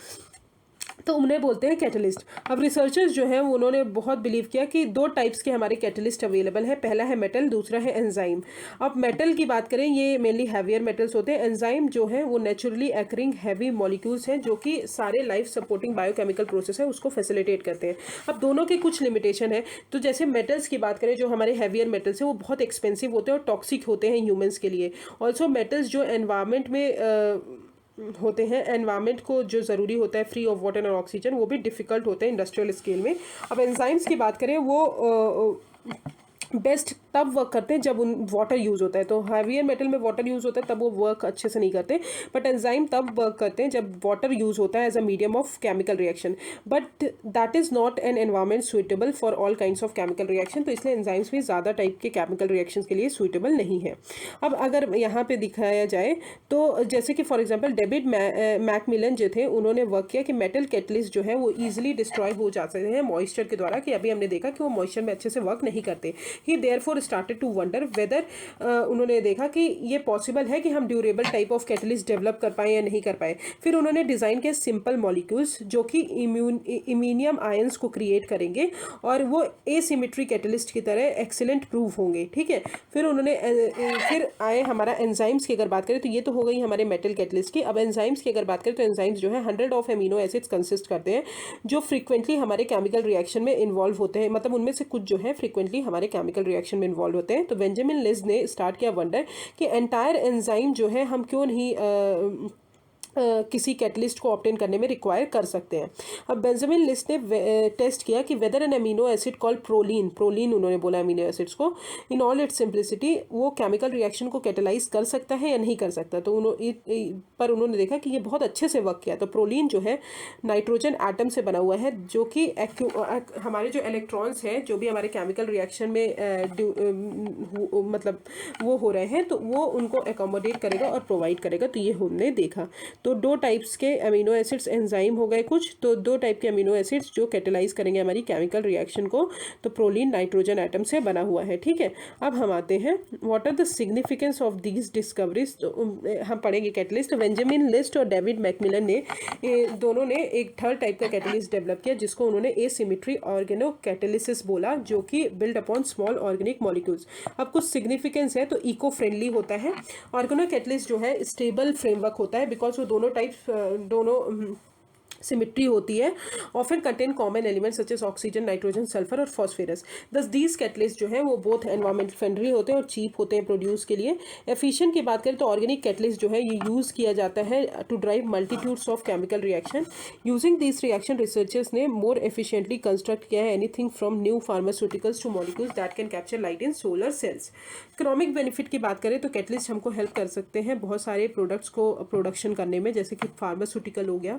Speaker 1: तो उन्हें बोलते हैं कैटलिस्ट। अब रिसर्चर्स जो हैं उन्होंने बहुत बिलीव किया कि दो टाइप्स के हमारे कैटलिस्ट अवेलेबल है, पहला है मेटल, दूसरा है एंजाइम। अब मेटल की बात करें, ये मेनली हैवियर मेटल्स होते हैं। एंजाइम जो है वो नेचुरली एक्रिंग हैवी मॉलिक्यूल्स हैं जो कि सारे लाइफ सपोर्टिंग बायोकेमिकल प्रोसेस है उसको फैसिलिटेट करते हैं। अब दोनों के कुछ लिमिटेशन है। तो जैसे मेटल्स की बात करें, जो हमारे हैवियर मेटल्स हैं वो बहुत एक्सपेंसिव होते हैं और टॉक्सिक होते हैं ह्यूमन्स के लिए। ऑल्सो मेटल्स जो एनवायरमेंट में होते हैं, एनवायरनमेंट को जो ज़रूरी होता है फ्री ऑफ वाटर और ऑक्सीजन, वो भी डिफ़िकल्ट होते हैं इंडस्ट्रियल स्केल में। अब एंजाइम्स की बात करें, वो बेस्ट तब वर्क करते हैं जब उन वाटर यूज़ होता है। तो हैवियर मेटल में वाटर यूज़ होता है तब वो वर्क अच्छे से नहीं करते, बट एंजाइम तब वर्क करते हैं जब वाटर यूज़ होता है as a medium of chemical reaction. But that is not an environment suitable for all kinds of chemical reaction. तो इसलिए एंजाइम्स भी ज़्यादा टाइप के केमिकल रिएक्शन के लिए सुइटेबल नहीं है। अब अगर यहाँ पे दिखाया जाए तो जैसे कि फॉर एग्जाम्पल डेविड मैकमिलन जो थे, उन्होंने वर्क किया कि मेटल कैटलिस्ट जो है वो ईजिली डिस्ट्रॉय हो जा सकते हैं मॉइस्चर के द्वारा, कि अभी हमने देखा कि वो मॉइस्चर में अच्छे से वर्क नहीं करते। ही therefore started to wonder whether, उन्होंने देखा कि ये पॉसिबल है कि हम durable type of catalyst develop कर पाए या नहीं कर पाए। फिर उन्होंने डिज़ाइन किया सिंपल मॉलिक्यूल्स जो कि इम्यूनियम आयंस को क्रिएट करेंगे और वो एसिमेट्री कैटलिस्ट की तरह एक्सीलेंट प्रूव होंगे। ठीक है, फिर उन्होंने फिर आए हमारा एंजाइम्स की अगर बात करें तो ये तो हो गई हमारे मेटल कैटलिस्ट की। अब एंजाइम्स की अगर बात करें तो एंजाइम्स जो है 100 ऑफ एमिनो एसिड्स कंसिस्ट करते हैं जो फ्रीक्वेंटली हमारे केमिकल रिएक्शन में इन्वॉल्व होते हैं। मतलब उनमें से कुछ जो है फ्रीक्वेंटली हमारे केमिकल रिएक्शन में इन्वॉल्व होते हैं। तो बेंजामिन लिज ने स्टार्ट किया वंडर कि एंटायर एंजाइम जो है हम क्यों नहीं किसी कैटलिस्ट को ऑब्टेन करने में रिक्वायर कर सकते हैं। अब बेंजामिन लिज ने टेस्ट किया कि whether an amino acid called proline उन्होंने बोला अमीनो एसिड्स को, इन ऑल इट्स सिंप्लिसिटी वो केमिकल रिएक्शन को कैटेलाइज कर सकता है या नहीं कर सकता। तो पर उन्होंने देखा कि ये बहुत अच्छे से वर्क किया। तो प्रोलीन जो है नाइट्रोजन एटम से बना हुआ है जो कि हमारे जो इलेक्ट्रॉन्स हैं जो भी हमारे केमिकल रिएक्शन में मतलब वो हो रहे हैं तो वो उनको एकोमोडेट करेगा और प्रोवाइड करेगा। तो ये हमने देखा। तो दो टाइप्स के अमीनो एसिड्स एंजाइम हो गए कुछ, तो दो टाइप के अमीनो एसिड्स जो कैटेलाइज करेंगे हमारी केमिकल रिएक्शन को। तो प्रोलीन नाइट्रोजन एटम से बना हुआ है। ठीक है, अब हम आते हैं what are the significance of these discoveries. तो हम पढ़ेंगे कैटलिस्ट। बेंजामिन लिस्ट और डेविड मैकमिलन ने दोनों ने एक थर्ड टाइप का कैटलिस्ट डेवलप किया जिसको उन्होंने एसिमेट्री ऑर्गेनो कैटेलिसिस बोला, जो कि build upon small organic molecules. अब कुछ सिग्निफिकेंस है तो इको फ्रेंडली होता है। ऑर्गेनो कैटलिस्ट जो है स्टेबल फ्रेमवर्क होता है बिकॉज वो दोनों टाइप्स दोनों सिमिट्री होती है। Often contain common elements such as oxygen, nitrogen, sulphur और फॉस्फेरस। दस दीज कैटलिस्ट जो है वो बोथ एनवायरमेंट फ्रेंडली होते हैं और चीप होते हैं प्रोड्यूस के लिए। एफिशिएंट की बात करें तो ऑर्गेनिक कैटलिस्ट जो है ये यूज़ किया जाता है to drive multitudes of chemical reaction. Using this reaction researchers ने मोर एफिशिएंटली कंस्ट्रक्ट किया है anything from new pharmaceuticals to molecules that can capture light in solar cells. Economic benefit की बात करें तो कैटलिस्ट हमको हेल्प कर सकते हैं बहुत सारे प्रोडक्ट्स को प्रोडक्शन करने में, जैसे कि फार्मास्यूटिकल हो गया,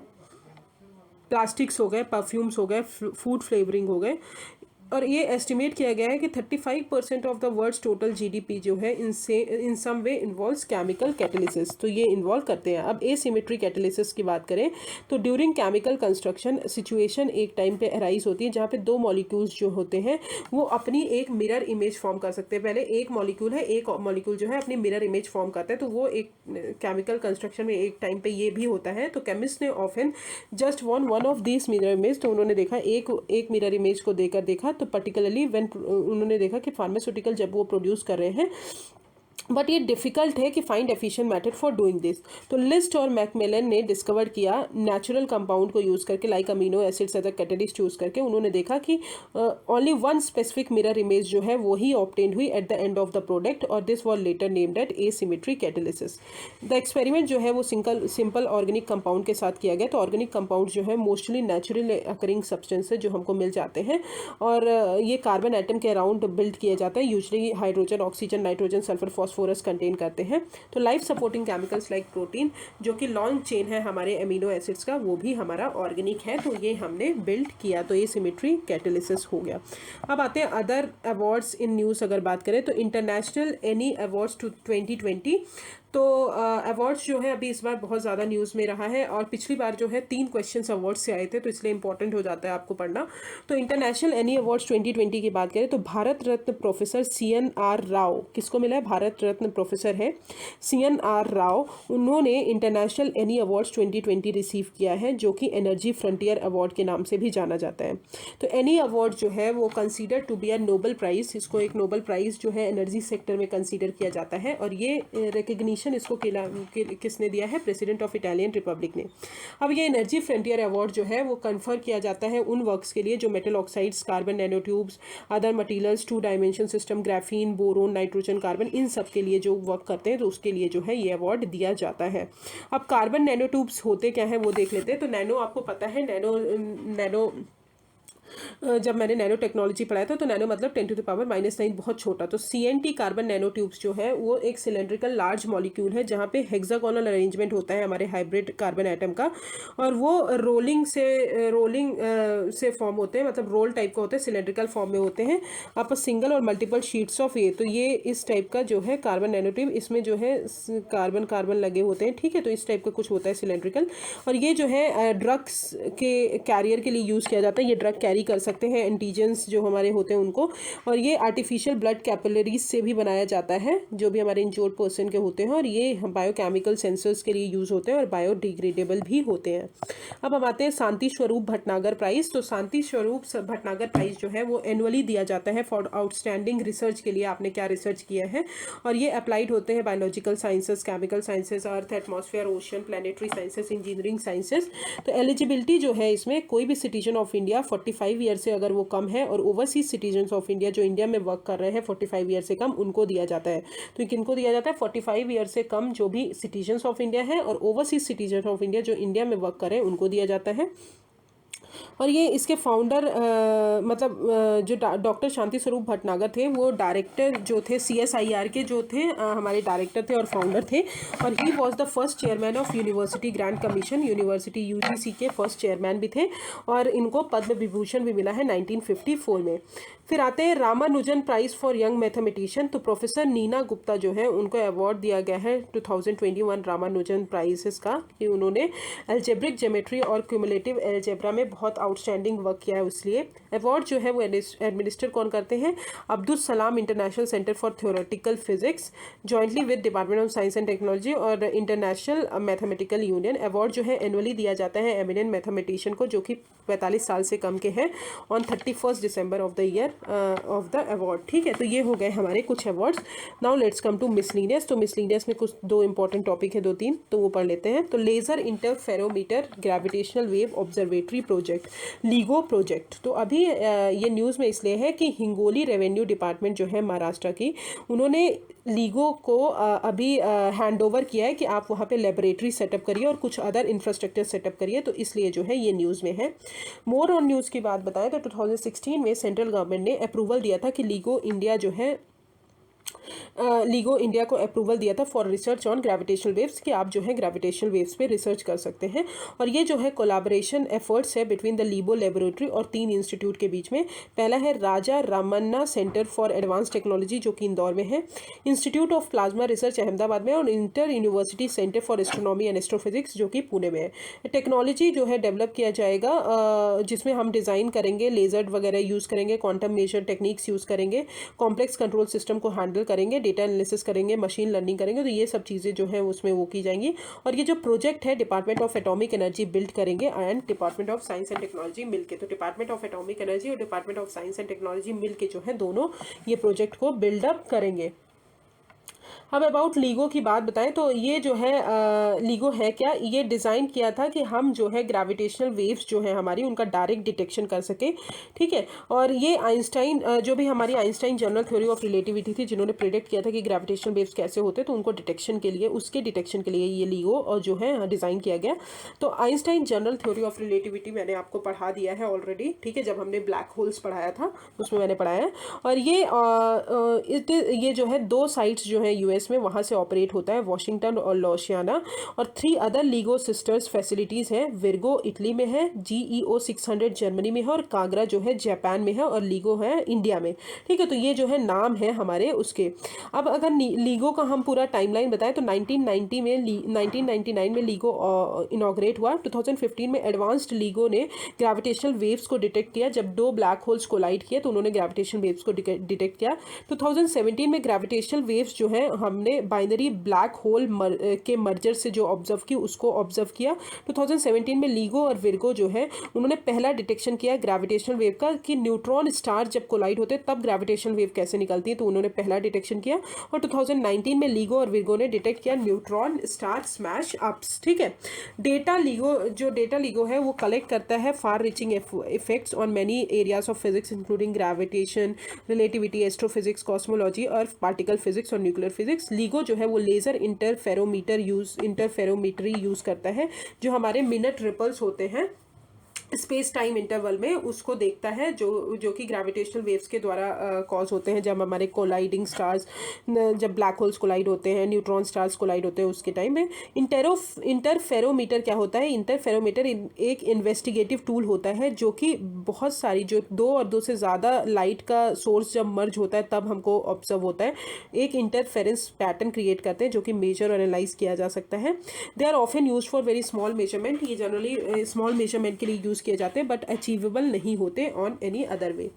Speaker 1: प्लास्टिक्स हो गए, परफ्यूम्स हो गए, फूड फ्लेवरिंग हो गए। और ये एस्टिमेट किया गया है कि 35% of the world's total GDP जो है इनसे in some way involves chemical catalysis. तो ये इन्वॉल्व करते हैं। अब एसिमेट्री कैटलिसिस की बात करें तो ड्यूरिंग केमिकल कंस्ट्रक्शन सिचुएशन एक टाइम पे अराइज होती है जहाँ पे दो मॉलिक्यूल्स जो होते हैं वो अपनी एक मिरर इमेज फॉर्म कर सकते हैं। पहले एक मॉलिक्यूल है, एक मॉलिक्यूल जो है अपनी मिरर इमेज फॉर्म करता है। तो वो एक केमिकल कंस्ट्रक्शन में एक टाइम पे ये भी होता है। तो केमिस्ट ने often just one of this mirror image. तो उन्होंने देखा एक मिरर इमेज को देकर देखा। तो पर्टिकुलरली व्हेन उन्होंने देखा कि फार्मास्यूटिकल जब वो प्रोड्यूस कर रहे हैं बट ये डिफ़िकल्ट है कि find efficient method for doing this. तो लिस्ट और मैकमिलन ने डिस्कवर किया नेचुरल कंपाउंड को यूज़ करके, like amino acids as a catalyst use करके। उन्होंने देखा कि only one specific mirror image जो है वो ही ऑब्टेन्ड हुई at the end of the product और this was later named at asymmetry catalysis. The experiment जो है वो सिंपल ऑर्गेनिक कंपाउंड के साथ किया गया। तो ऑर्गेनिक कंपाउंड जो है मोस्टली नेचुरल अकरिंग सब्सटेंस है जो हमको मिल जाते हैं और ये कार्बन एटम के अराउंड बिल्ड किए जाते हैं। Usually hydrogen, oxygen, nitrogen, sulphur, phosphorus contain करते हैं। तो life supporting chemicals like protein जो कि लॉन्ग चेन है हमारे एमिनो एसिड्स का, वो भी हमारा ऑर्गेनिक है। तो ये हमने बिल्ड किया। तो ये सिमेट्री कैटलिसिस हो गया। अब आते हैं अदर अवार्ड्स इन न्यूज़ अगर बात करें तो इंटरनेशनल एनी अवार्ड्स टू 2020। तो अवार्ड्स जो है अभी इस बार बहुत ज़्यादा न्यूज़ में रहा है, और पिछली बार जो है 3 क्वेश्चंस अवार्ड से आए थे, तो इसलिए इंपॉर्टेंट हो जाता है आपको पढ़ना। तो इंटरनेशनल एनी अवार्ड्स 2020 की बात करें तो भारत रत्न प्रोफेसर CNR राव, किसको मिला है? भारत रत्न प्रोफेसर है CNR राव, उन्होंने इंटरनेशनल एनी अवार्ड्स 2020 रिसीव किया है, जो कि एनर्जी फ्रंटियर अवार्ड के नाम से भी जाना जाता है। तो एनी अवार्ड जो है वो consider to be a Nobel prize, इसको एक नोबल प्राइज जो है एनर्जी सेक्टर में कंसीडर किया जाता है, और ये रिकग्निशन इसको किसने दिया है? प्रेसिडेंट ऑफ इटालियन रिपब्लिक ने। अब ये एनर्जी फ्रंटियर अवार्ड जो है वो कन्फर किया जाता है उन वर्क्स के लिए जो metal oxides, carbon nano tubes, other materials, 2 dimension system, graphene, boron, nitrogen, carbon, इन सब के लिए जो वर्क करते हैं तो उसके लिए जो है ये अवार्ड दिया जाता है। अब कार्बन नैनो ट्यूब्स होते क्या है वो देख लेते हैं। तो नैनो आपको पता है, नैनो जब मैंने नैनो टेक्नोलॉजी पढ़ाया था तो नैनो मतलब 10⁻⁻⁹ बहुत छोटा। तो CNT कार्बन नैनो ट्यूब्स जो है वो एक सिलेंड्रिकल लार्ज मॉलिक्यूल है जहाँ पे हेक्सागोनल अरेंजमेंट होता है हमारे हाइब्रिड कार्बन एटम का, और वो रोलिंग से फॉर्म होते हैं, मतलब रोल टाइप का होता है, सिलेंड्रिकल फॉर्म में होते हैं। आप सिंगल और मल्टीपल शीट्स ऑफ ये, तो ये इस टाइप का जो है कार्बन नैनो ट्यूब, इसमें जो है कार्बन लगे होते हैं, ठीक है। तो इस टाइप का कुछ होता है सिलेंड्रिकल, और ये जो है ड्रग्स के कैरियर के लिए यूज़ किया जाता है। ये ड्रग कैरी कर सकते हैं एंटीजेंस जो हमारे होते हैं उनको, और ये आर्टिफिशियल ब्लड कैपिलरीज से भी बनाया जाता है जो भी हमारे इंजोर्ड पर्सन के होते हैं, और ये बायोकेमिकल सेंसर्स के लिए यूज़ होते हैं और बायोडिग्रेडेबल भी होते हैं। अब हम आते हैं शांति स्वरूप भटनागर प्राइज़। तो शांति स्वरूप भटनागर प्राइज़ जो है वो एनुअली दिया जाता है फॉर आउटस्टैंडिंग रिसर्च के लिए, आपने क्या रिसर्च किया है, और ये अप्लाइड होते हैं biological sciences, chemical sciences, earth, atmosphere, ocean, planetary sciences, engineering sciences. तो एलिजिबिलिटी जो है इसमें कोई भी सिटीजन ऑफ इंडिया 45 ईयर से अगर वो कम है, और ओवरसीज सिटीजन ऑफ इंडिया जो इंडिया में वर्क कर रहे हैं 45 ईयर से कम, उनको दिया जाता है। तो किनको दिया जाता है? 45 ईयर से कम जो भी सिटीजन ऑफ इंडिया है, और ओवरसीज सिटीजन ऑफ इंडिया जो इंडिया में वर्क कर रहे हैं उनको दिया जाता है। और ये इसके फाउंडर जो डॉक्टर शांति स्वरूप भटनागर थे वो डायरेक्टर जो थे CSIR के जो थे हमारे डायरेक्टर थे और फाउंडर थे, और he was the first chairman of university grant commission, university UGC के फर्स्ट चेयरमैन भी थे, और इनको पद्म विभूषण भी मिला है 1954 में। फिर आते हैं Ramanujan prize for young mathematician. तो प्रोफेसर नीना गुप्ता जो है उनको अवार्ड दिया गया है 2021 रामानुजन प्राइजेस का, कि उन्होंने एल्जेब्रिक ज्योमेट्री और क्यूमुलेटिव एल्जेब्रा में बहुत आउटस्टैंडिंग वर्क किया है, इसलिए अवार्ड जो है वो एडमिनिस्टर कौन करते हैं? Abdul Salam international centre for theoretical physics jointly with department of science and technology और इंटरनेशनल मैथमेटिकल यूनियन। अवार्ड जो है एनुअली दिया जाता है एमिनेंट मैथमेटिशियन को जो कि 45 साल से कम के हैं on 31 December of the year of the award, ठीक है। तो ये हो गए हमारे कुछ awards. Now let's come to miscellaneous. तो मिसलिनियस में कुछ 2 इंपॉर्टेंट टॉपिक है, 2-3, तो वो पढ़ लेते हैं। तो laser interferometer gravitational wave observatory project, LIGO project. तो अभी ये न्यूज़ में इसलिए है कि हिंगोली रेवेन्यू डिपार्टमेंट जो है महाराष्ट्र की, उन्होंने LIGO को अभी हैंड ओवर किया है कि आप वहाँ पे लेबोरेटरी सेटअप करिए और कुछ अदर इंफ्रास्ट्रक्चर सेटअप करिए, तो इसलिए जो है ये न्यूज़ में है। मोर ऑन न्यूज़ की बात बताएं तो 2016 में सेंट्रल गवर्नमेंट ने अप्रूवल दिया था कि LIGO इंडिया जो है LIGO इंडिया को अप्रूवल दिया था for research on gravitational waves, कि आप जो है ग्रेविटेशनल वेव्स पे रिसर्च कर सकते हैं। और ये जो है कोलैबोरेशन एफर्ट्स है बिटवीन द LIGO लेबोरेटरी और 3 इंस्टीट्यूट के बीच में। पहला है Raja Ramanna centre for advance technology जो कि इंदौर में है, institute of plasma research Ahmedabad में, और inter university centre for astronomy and astrophysics जो कि पुणे में है। टेक्नोलॉजी जो है डेवलप किया जाएगा जिसमें हम डिज़ाइन करेंगे, लेजर वगैरह यूज़ करेंगे, क्वांटम मेजर टेक्निक्स यूज़ करेंगे, कॉम्प्लेक्स कंट्रोल सिस्टम को हैंडल करेंगे, डेटा एनालिसिस करेंगे, मशीन लर्निंग करेंगे। तो ये सब चीज़ें जो है उसमें वो की जाएंगी। और ये जो प्रोजेक्ट है department of atomic energy build करेंगे and department of science and technology मिलके। तो डिपार्टमेंट ऑफ एटॉमिक एनर्जी और department of science and technology मिलके जो है दोनों ये प्रोजेक्ट को बिल्डअप करेंगे। अब अबाउट LIGO की बात बताएं तो ये जो है LIGO है क्या, ये डिज़ाइन किया था कि हम जो है ग्रेविटेशनल वेव्स जो है हमारी उनका डायरेक्ट डिटेक्शन कर सके, ठीक है। और ये आइंस्टाइन जो भी हमारी Einstein general theory of relativity थी जिन्होंने प्रेडिक्ट किया था कि ग्रेविटेशनल वेव्स कैसे होते हैं, तो उनको डिटेक्शन के लिए, उसके डिटेक्शन के लिए ये LIGO और जो है डिज़ाइन किया गया। तो Einstein general theory of relativity मैंने आपको पढ़ा दिया है ऑलरेडी, ठीक है, जब हमने ब्लैक होल्स पढ़ाया था उसमें मैंने पढ़ाया है। और ये जो है 2 साइट्स जो है यूएस में, वहाँ से ऑपरेट होता है, वॉशिंगटन और लुइसियाना। और 3 अदर लीगो सिस्टर्स फैसिलिटीज़ हैं, विर्गो इटली में है, GEO 600 जर्मनी में है, और कागरा जो है जापान में है, और लीगो है इंडिया में। ठीक है, तो ये जो है नाम है हमारे उसके। अब अगर लीगो का हम पूरा टाइमलाइन बताएं तो 1999 में लीगो इनॉग्रेट हुआ। 2015 में एडवांस्ड लीगो ने ग्रेविटेशनल वेव्स को डिटेक्ट किया। जब 2 ब्लैक होल्स कोलाइड किए तो उन्होंने ग्रेविटेशनल वेव्स को डिटेक्ट किया। 2017 में ग्रेविटेशनल वेव्स जो है हमने बाइनरी ब्लैक होल के मर्जर से जो ऑब्जर्व की उसको ऑब्जर्व किया। 2017 में लीगो और विर्गो जो है उन्होंने पहला डिटेक्शन किया ग्रेविटेशनल वेव का, कि न्यूट्रॉन स्टार जब कोलाइड होते तब ग्रेविटेशनल वेव कैसे निकलती है, तो उन्होंने पहला डिटेक्शन किया। और 2019 में लीगो और विर्गो ने डिटेक्ट किया न्यूट्रॉन स्टार स्मैश अप्स। ठीक है, डेटा लीगो है वो कलेक्ट करता है far reaching effects on many areas of physics including gravitation, relativity, astrophysics, cosmology और पार्टिकल फिजिक्स और न्यूक्लियर फिजिक्स। लीगो जो है वो लेजर इंटरफेरोमीटरी यूज करता है, जो हमारे मिनट रिपल्स होते हैं स्पेस टाइम इंटरवल में, उसको देखता है, जो कि ग्रेविटेशनल वेव्स के द्वारा कॉज होते हैं जब हमारे कोलाइडिंग स्टार्स, जब ब्लैक होल्स कोलाइड होते हैं, न्यूट्रॉन स्टार्स कोलाइड होते हैं उसके टाइम में। इंटरफेरोमीटर क्या होता है? इंटरफेरोमीटर एक इन्वेस्टिगेटिव टूल होता है जो कि बहुत सारी, जो 2 और 2 से ज़्यादा लाइट का सोर्स जब मर्ज होता है तब हमको ऑब्जर्व होता है, एक इंटरफेरेंस पैटर्न क्रिएट करते हैं जो कि मेजर और एनालाइज किया जा सकता है। They are often use for very small measurement, ये जनरली स्मॉल मेजरमेंट के लिए यूज़ किए जाते हैं बट अचीवेबल नहीं होते ऑन एनी अदर वे।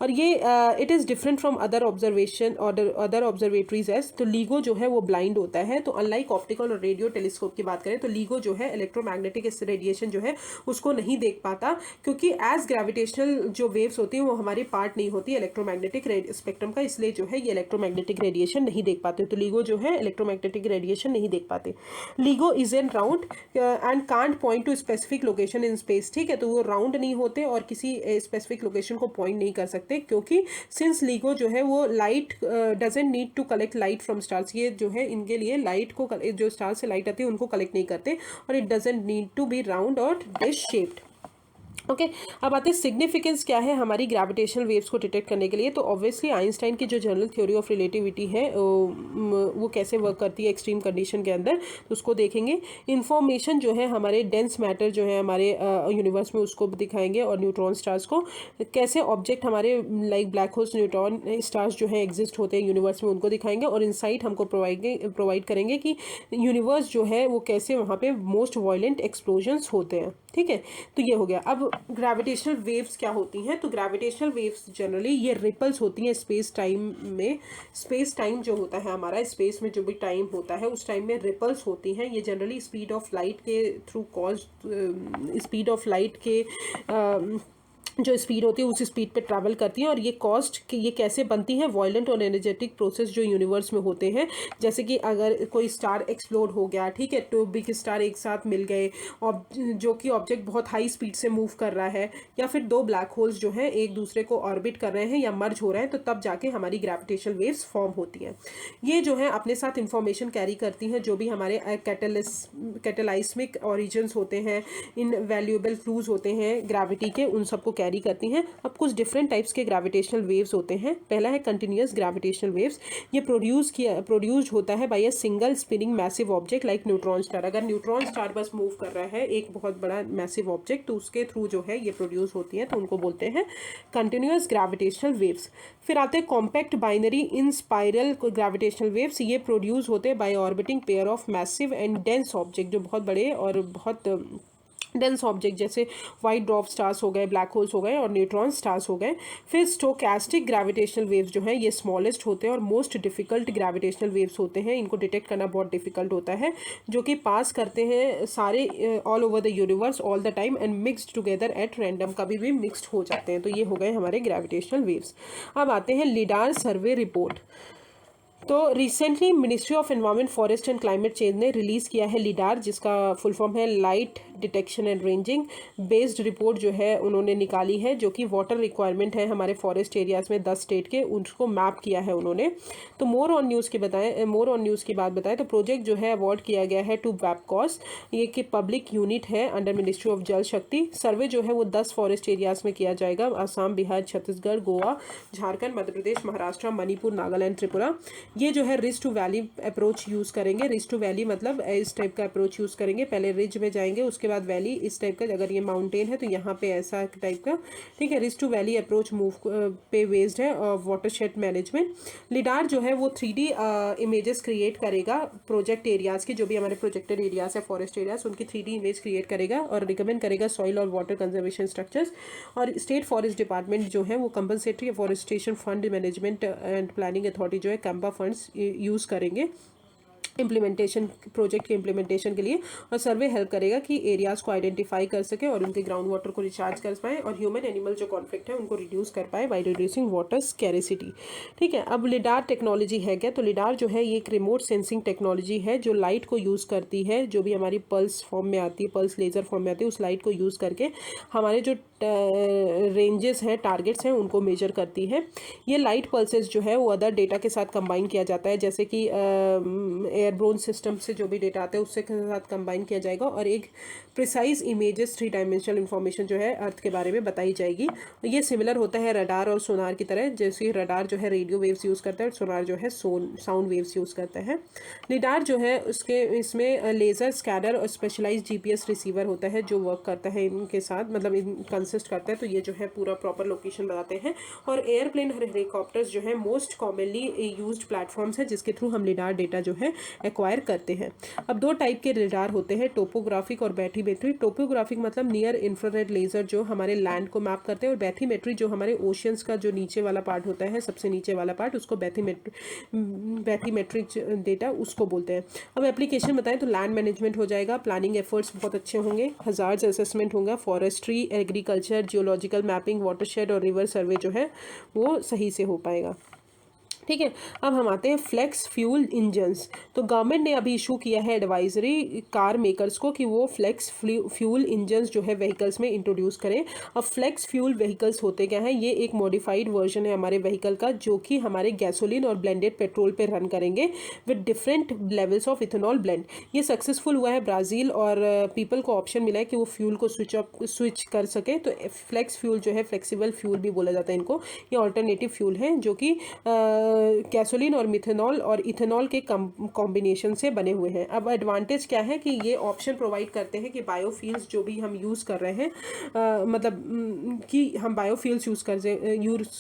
Speaker 1: और ये it is different from other observatories as. तो लीगो जो है वो ब्लाइंड होता है। तो अनलाइक ऑप्टिकल और रेडियो टेलीस्कोप की बात करें तो लीगो जो है इलेक्ट्रोमैग्नेटिक रेडिएशन जो है उसको नहीं देख पाता, क्योंकि एज ग्रेविटेशनल जो वेव्स होती हैं वो हमारी पार्ट नहीं होती इलेक्ट्रोमैग्नेटिक स्पेक्ट्रम का, इसलिए जो है ये इलेक्ट्रोमैग्नेटिक रेडिएशन नहीं देख पाते। तो लीगो जो है इलेक्ट्रोमैग्नेटिक रेडिएशन नहीं देख पाते। LIGO is an round and can't point two specific location in space. ठीक है, तो वो राउंड नहीं होते और किसी स्पेसिफिक लोकेशन को पॉइंट नहीं कर सकते, क्योंकि सिंस लीगो जो है वो light doesn't need to collect light from stars, ये जो है इनके लिए लाइट को, जो स्टार से लाइट आती है उनको कलेक्ट नहीं करते, और it doesn't need to be round और डिश शेप्ड। ओके, अब आते हैं सिग्निफिकेंस क्या है हमारी ग्रेविटेशनल वेव्स को डिटेक्ट करने के लिए। तो ऑब्वियसली आइंस्टाइन की जो जनरल थ्योरी ऑफ रिलेटिविटी है वो कैसे वर्क करती है एक्सट्रीम कंडीशन के अंदर, तो उसको देखेंगे। इन्फॉर्मेशन जो है हमारे डेंस मैटर जो है हमारे यूनिवर्स में उसको दिखाएंगे, और न्यूट्रॉन स्टार्स को, कैसे ऑब्जेक्ट हमारे like black holes, neutron stars जो है एग्जिस्ट होते हैं यूनिवर्स में, उनको दिखाएंगे। और इंसाइट हमको प्रोवाइड करेंगे कि यूनिवर्स जो है वो कैसे वहाँ पे मोस्ट वायलेंट एक्सप्लोजन्स होते हैं। ठीक है, तो ये हो गया। अब ग्रेविटेशनल वेव्स क्या होती हैं? तो ग्रेविटेशनल वेव्स जनरली ये रिपल्स होती हैं स्पेस टाइम में। स्पेस टाइम जो होता है हमारा, स्पेस में जो भी टाइम होता है उस टाइम में रिपल्स होती हैं। ये जनरली स्पीड ऑफ लाइट के थ्रू स्पीड ऑफ लाइट के जो स्पीड होती है उस स्पीड पे ट्रैवल करती हैं। और ये कैसे बनती हैं? वॉयलेंट और एनर्जेटिक प्रोसेस जो यूनिवर्स में होते हैं, जैसे कि अगर कोई स्टार एक्सप्लोड हो गया, ठीक है, तो बिग स्टार एक साथ मिल गए और जो कि ऑब्जेक्ट बहुत हाई स्पीड से मूव कर रहा है, या फिर 2 ब्लैक होल्स जो हैं एक दूसरे को ऑर्बिट कर रहे हैं या मर्ज हो रहे हैं, तो तब जाके हमारी ग्रेविटेशनल वेव्स फॉर्म होती हैं। ये जो है अपने साथ इंफॉर्मेशन कैरी करती हैं, जो भी हमारे कैटेलाइस्मिक ऑरिजिन्स होते हैं, इन वैल्यूएबल क्लूज होते हैं ग्रेविटी के, उन सबको कैरी करती हैं। अब कुछ डिफरेंट टाइप्स के ग्रेविटेशनल वेव्स होते हैं। पहला है कंटिन्यूअस ग्रेविटेशनल वेव्स। ये प्रोड्यूस्ड होता है by a single spinning massive object like neutron star. अगर न्यूट्रॉन स्टार बस मूव कर रहा है एक बहुत बड़ा मैसिव ऑब्जेक्ट, तो उसके थ्रू जो है ये प्रोड्यूस होती है, तो उनको बोलते हैं कंटिन्यूअस ग्रेविटेशनल वेव्स। फिर आते हैं compact binary inspiral gravitational waves. ये प्रोड्यूस होते हैं by orbiting pair of massive and dense object, जो बहुत बड़े और बहुत डेंस ऑब्जेक्ट जैसे वाइट ड्वार्फ स्टार्स हो गए, ब्लैक होल्स हो गए और न्यूट्रॉन स्टार्स हो गए। फिर स्टोकैस्टिक ग्रेविटेशनल वेव्स जो हैं ये स्मॉलेस्ट होते हैं और मोस्ट डिफिकल्ट ग्रेविटेशनल वेव्स होते हैं। इनको डिटेक्ट करना बहुत डिफिकल्ट होता है, जो कि पास करते हैं सारे all over the universe all the time and mixed together at random, कभी भी मिक्सड हो जाते हैं। तो ये हो गए हमारे ग्रेविटेशनल वेव्स। अब आते हैं लिडार सर्वे रिपोर्ट। तो recently ministry of environment, forest and climate change ने रिलीज़ किया है लिडार, जिसका फुल फॉर्म है light detection and ranging based report जो है उन्होंने निकाली है, जो कि वाटर रिक्वायरमेंट है हमारे फॉरेस्ट एरियाज़ में 10 स्टेट के, उसको मैप किया है उन्होंने। तो मोर ऑन न्यूज़ की बात बताएं तो प्रोजेक्ट जो है अवार्ड किया गया है टू वेबकॉस, ये कि पब्लिक यूनिट है अंडर मिनिस्ट्री ऑफ जल शक्ति। सर्वे जो है वो 10 फॉरेस्ट एरियाज़ में किया जाएगा, आसाम, बिहार, छत्तीसगढ़, गोवा, झारखंड, मध्य प्रदेश, महाराष्ट्र, मणिपुर, नागालैंड, त्रिपुरा। ये जो है ridge to valley approach use करेंगे। रिज टू वैली मतलब इस टाइप का अप्रोच यूज़ करेंगे, पहले रिज में जाएंगे उसके बाद वैली, इस टाइप का। अगर ये माउंटेन है तो यहाँ पे ऐसा टाइप का, ठीक है। Ridge to valley approach move पे बेस्ड है और वाटरशेड मैनेजमेंट। लिडार जो है वो 3D इमेजेस क्रिएट करेगा प्रोजेक्ट एरियाज़ की, जो भी हमारे प्रोजेक्टेड एरियाज है फॉरेस्ट एरियाज, उनकी 3D इमेज क्रिएट करेगा और रिकमेंड करेगा सॉइल और वाटर कंजर्वेशन स्ट्रक्चर्स। और स्टेट फॉरेस्ट डिपार्टमेंट जो है वो compensatory forestation fund management and planning authority जो है कैंपा फंड्स यूज़ करेंगे इम्प्लीमेंटेशन, प्रोजेक्ट के इम्प्लीमेंटेशन के लिए। और सर्वे हेल्प करेगा कि एरियाज़ को आइडेंटिफाई कर सके और उनके ग्राउंड वाटर को रिचार्ज कर पाए और ह्यूमन एनिमल जो कॉन्फ्लिक्ट है उनको रिड्यूस कर pi by reducing water scarcity, ठीक है। अब लिडार टेक्नोलॉजी है क्या? तो लिडार जो है ये एक रिमोट सेंसिंग टेक्नोलॉजी है जो लाइट को यूज़ करती है, जो भी हमारी पल्स फॉर्म में आती है, पल्स लेज़र फॉर्म में आती है, उस लाइट को यूज़ करके हमारे जो रेंजेस हैं, टारगेट्स हैं, उनको मेजर करती है। ये लाइट पल्सेस जो है वो अदर डेटा के साथ कंबाइन किया जाता है, जैसे कि एयरब्रोन सिस्टम से जो भी डेटा आता है उससे के साथ कंबाइन किया जाएगा और एक प्रिसाइज इमेजेस 3 डायमेंशनल इंफॉर्मेशन जो है अर्थ के बारे में बताई जाएगी। ये सिमिलर होता है रडार और सोनार की तरह, जैसे रडार जो है रेडियो वेव्स यूज़ करता है और सोनार जो है साउंड वेव्स यूज़ करता है। लिडार जो है उसके इसमें लेज़र, स्कैनर और स्पेशलाइज्ड GPS रिसीवर होता है जो वर्क करता है इनके साथ, मतलब इन कंसिस्ट करता है। तो ये जो है पूरा प्रॉपर लोकेशन बताते हैं। और एयरप्लेन और हेलीकॉप्टर्स जो है मोस्ट कॉमनली यूज्ड प्लेटफॉर्म्स है जिसके थ्रू हम लिडार डेटा जो है एक्वायर करते हैं। अब 2 टाइप के लिडार होते हैं, टोपोग्राफिक और बैथीमेट्री। टोपोग्राफिक मतलब नियर इंफ्रारेड लेजर जो हमारे लैंड को मैप करते हैं, और बैथीमेट्री जो हमारे ओशियंस का जो नीचे वाला पार्ट होता है, सबसे नीचे वाला पार्ट, उसको बैथीमेट्रिक डेटा उसको बोलते हैं। अब एप्लीकेशन बताएं तो लैंड मैनेजमेंट हो जाएगा, प्लानिंग एफर्ट्स बहुत अच्छे होंगे, हजार्ड्स असेसमेंट होगा, forestry, agriculture, geological mapping, watershed और रिवर सर्वे जो है वो सही से हो पाएगा, ठीक है। अब हम आते हैं फ्लेक्स फ्यूल इंजन्स। तो गवर्नमेंट ने अभी इशू किया है एडवाइजरी कार मेकर्स को कि वो फ्लेक्स फ्यूल इंजन्स जो है व्हीकल्स में इंट्रोड्यूस करें। अब फ्लेक्स फ्यूल व्हीकल्स होते क्या हैं? ये एक मॉडिफाइड वर्जन है हमारे व्हीकल का जो कि हमारे गैसोलीन और ब्लेंडेड पेट्रोल पे रन करेंगे with different levels of ethanol blend. ये सक्सेसफुल हुआ है ब्राज़ील, और पीपल को ऑप्शन मिला है कि वो फ्यूल को स्विच कर सके। तो फ्लेक्स फ्यूल जो है, फ्लेक्सिबल फ्यूल भी बोला जाता है इनको, ये ऑल्टरनेटिव फ्यूल है जो कि गैसोलीन और मिथेनॉल और इथेनॉल के कॉम्बिनेशन से बने हुए हैं। अब एडवांटेज क्या है कि ये ऑप्शन प्रोवाइड करते हैं कि बायोफ्यूल्स जो भी हम यूज़ कर रहे हैं, मतलब कि हम बायोफ्यूल्स यूज़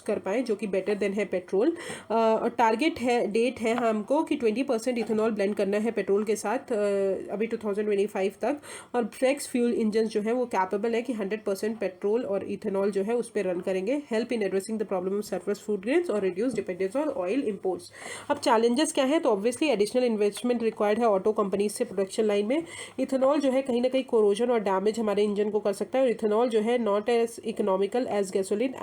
Speaker 1: कर पाएँ जो कि बेटर देन है पेट्रोल। और टारगेट है, डेट है हमको कि 20% इथेनॉल ब्लेंड करना है पेट्रोल के साथ अभी 2025 तक। और फ्लेक्स फ्यूल इंजन जो है वो कैपेबल है कि 100% पेट्रोल और इथेनॉल जो है उस पर रन करेंगे। Help in addressing the problem of surplus food grains और reduce dependence on oil imports. अब चैलेंजेस क्या है? तो ऑब्वियसली एडिशनल इन्वेस्टमेंट रिक्वायर्ड है ऑटो कंपनीज से प्रोडक्शन लाइन में। इथेनॉल जो है कहीं ना कहीं कोरोजन और डैमेज हमारे इंजन को कर सकता है, और इथेनॉल जो है not as economical as gasoline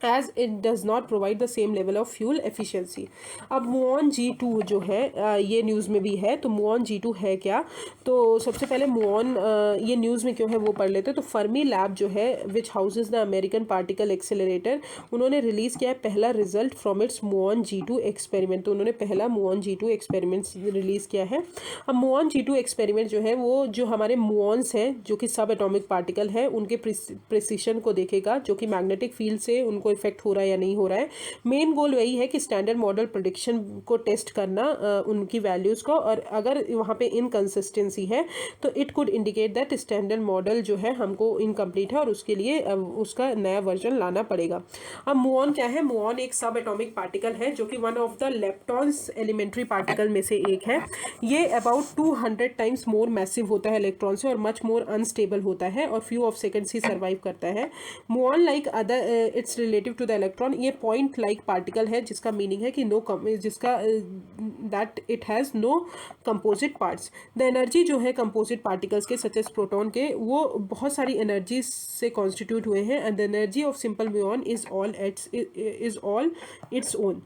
Speaker 1: as it does not provide the same level of fuel efficiency। अब मुऑन G2 जो है ये न्यूज़ में भी है। तो मुऑन G2 है क्या? तो सबसे पहले मुऑन ये न्यूज़ में क्यों है वो पढ़ लेते हैं। तो फर्मी लैब जो है which houses the American particle accelerator, उन्होंने रिलीज़ किया है पहला result from its muon G2 experiment. तो उन्होंने पहला मुऑन G2 एक्सपेरिमेंट रिलीज़ किया है। अब मुऑन G2 एक्सपेरिमेंट जो है वो जो हमारे मुऑन्स हैं जो कि सब एटॉमिक पार्टिकल है उनके प्रिसिशन को देखेगा, जो कि मैग्नेटिक फील्ड से उनको इफेक्ट हो रहा है या नहीं हो रहा है। मेन गोल वही है कि स्टैंडर्ड मॉडल प्रेडिक्शन को टेस्ट करना, उनकी वैल्यूज़ को, और अगर वहाँ पे इनकंसिस्टेंसी है तो it could indicate that standard model जो है हमको इनकम्प्लीट है और उसके लिए उसका नया वर्जन लाना पड़ेगा। अब मुऑन क्या है? मुऑन एक सब एटॉमिक पार्टिकल है जो कि one of the leptons elementary particle में से एक है। ये अबाउट 200 टाइम्स मोर मैसिव होता है इलेक्ट्रॉन से और मच मोर अनस्टेबल होता है और फ्यू ऑफ सेकेंड्स ही सर्वाइव करता है। Muon like other its relative to the electron, ये पॉइंट लाइक पार्टिकल है जिसका मीनिंग है कि जिसका that it has no composite parts. The energy जो है कंपोजिट पार्टिकल्स के सच एज प्रोटॉन के, वो बहुत सारी एनर्जी से कॉन्स्टिट्यूट हुए हैं, and the energy of simple muon is all its own.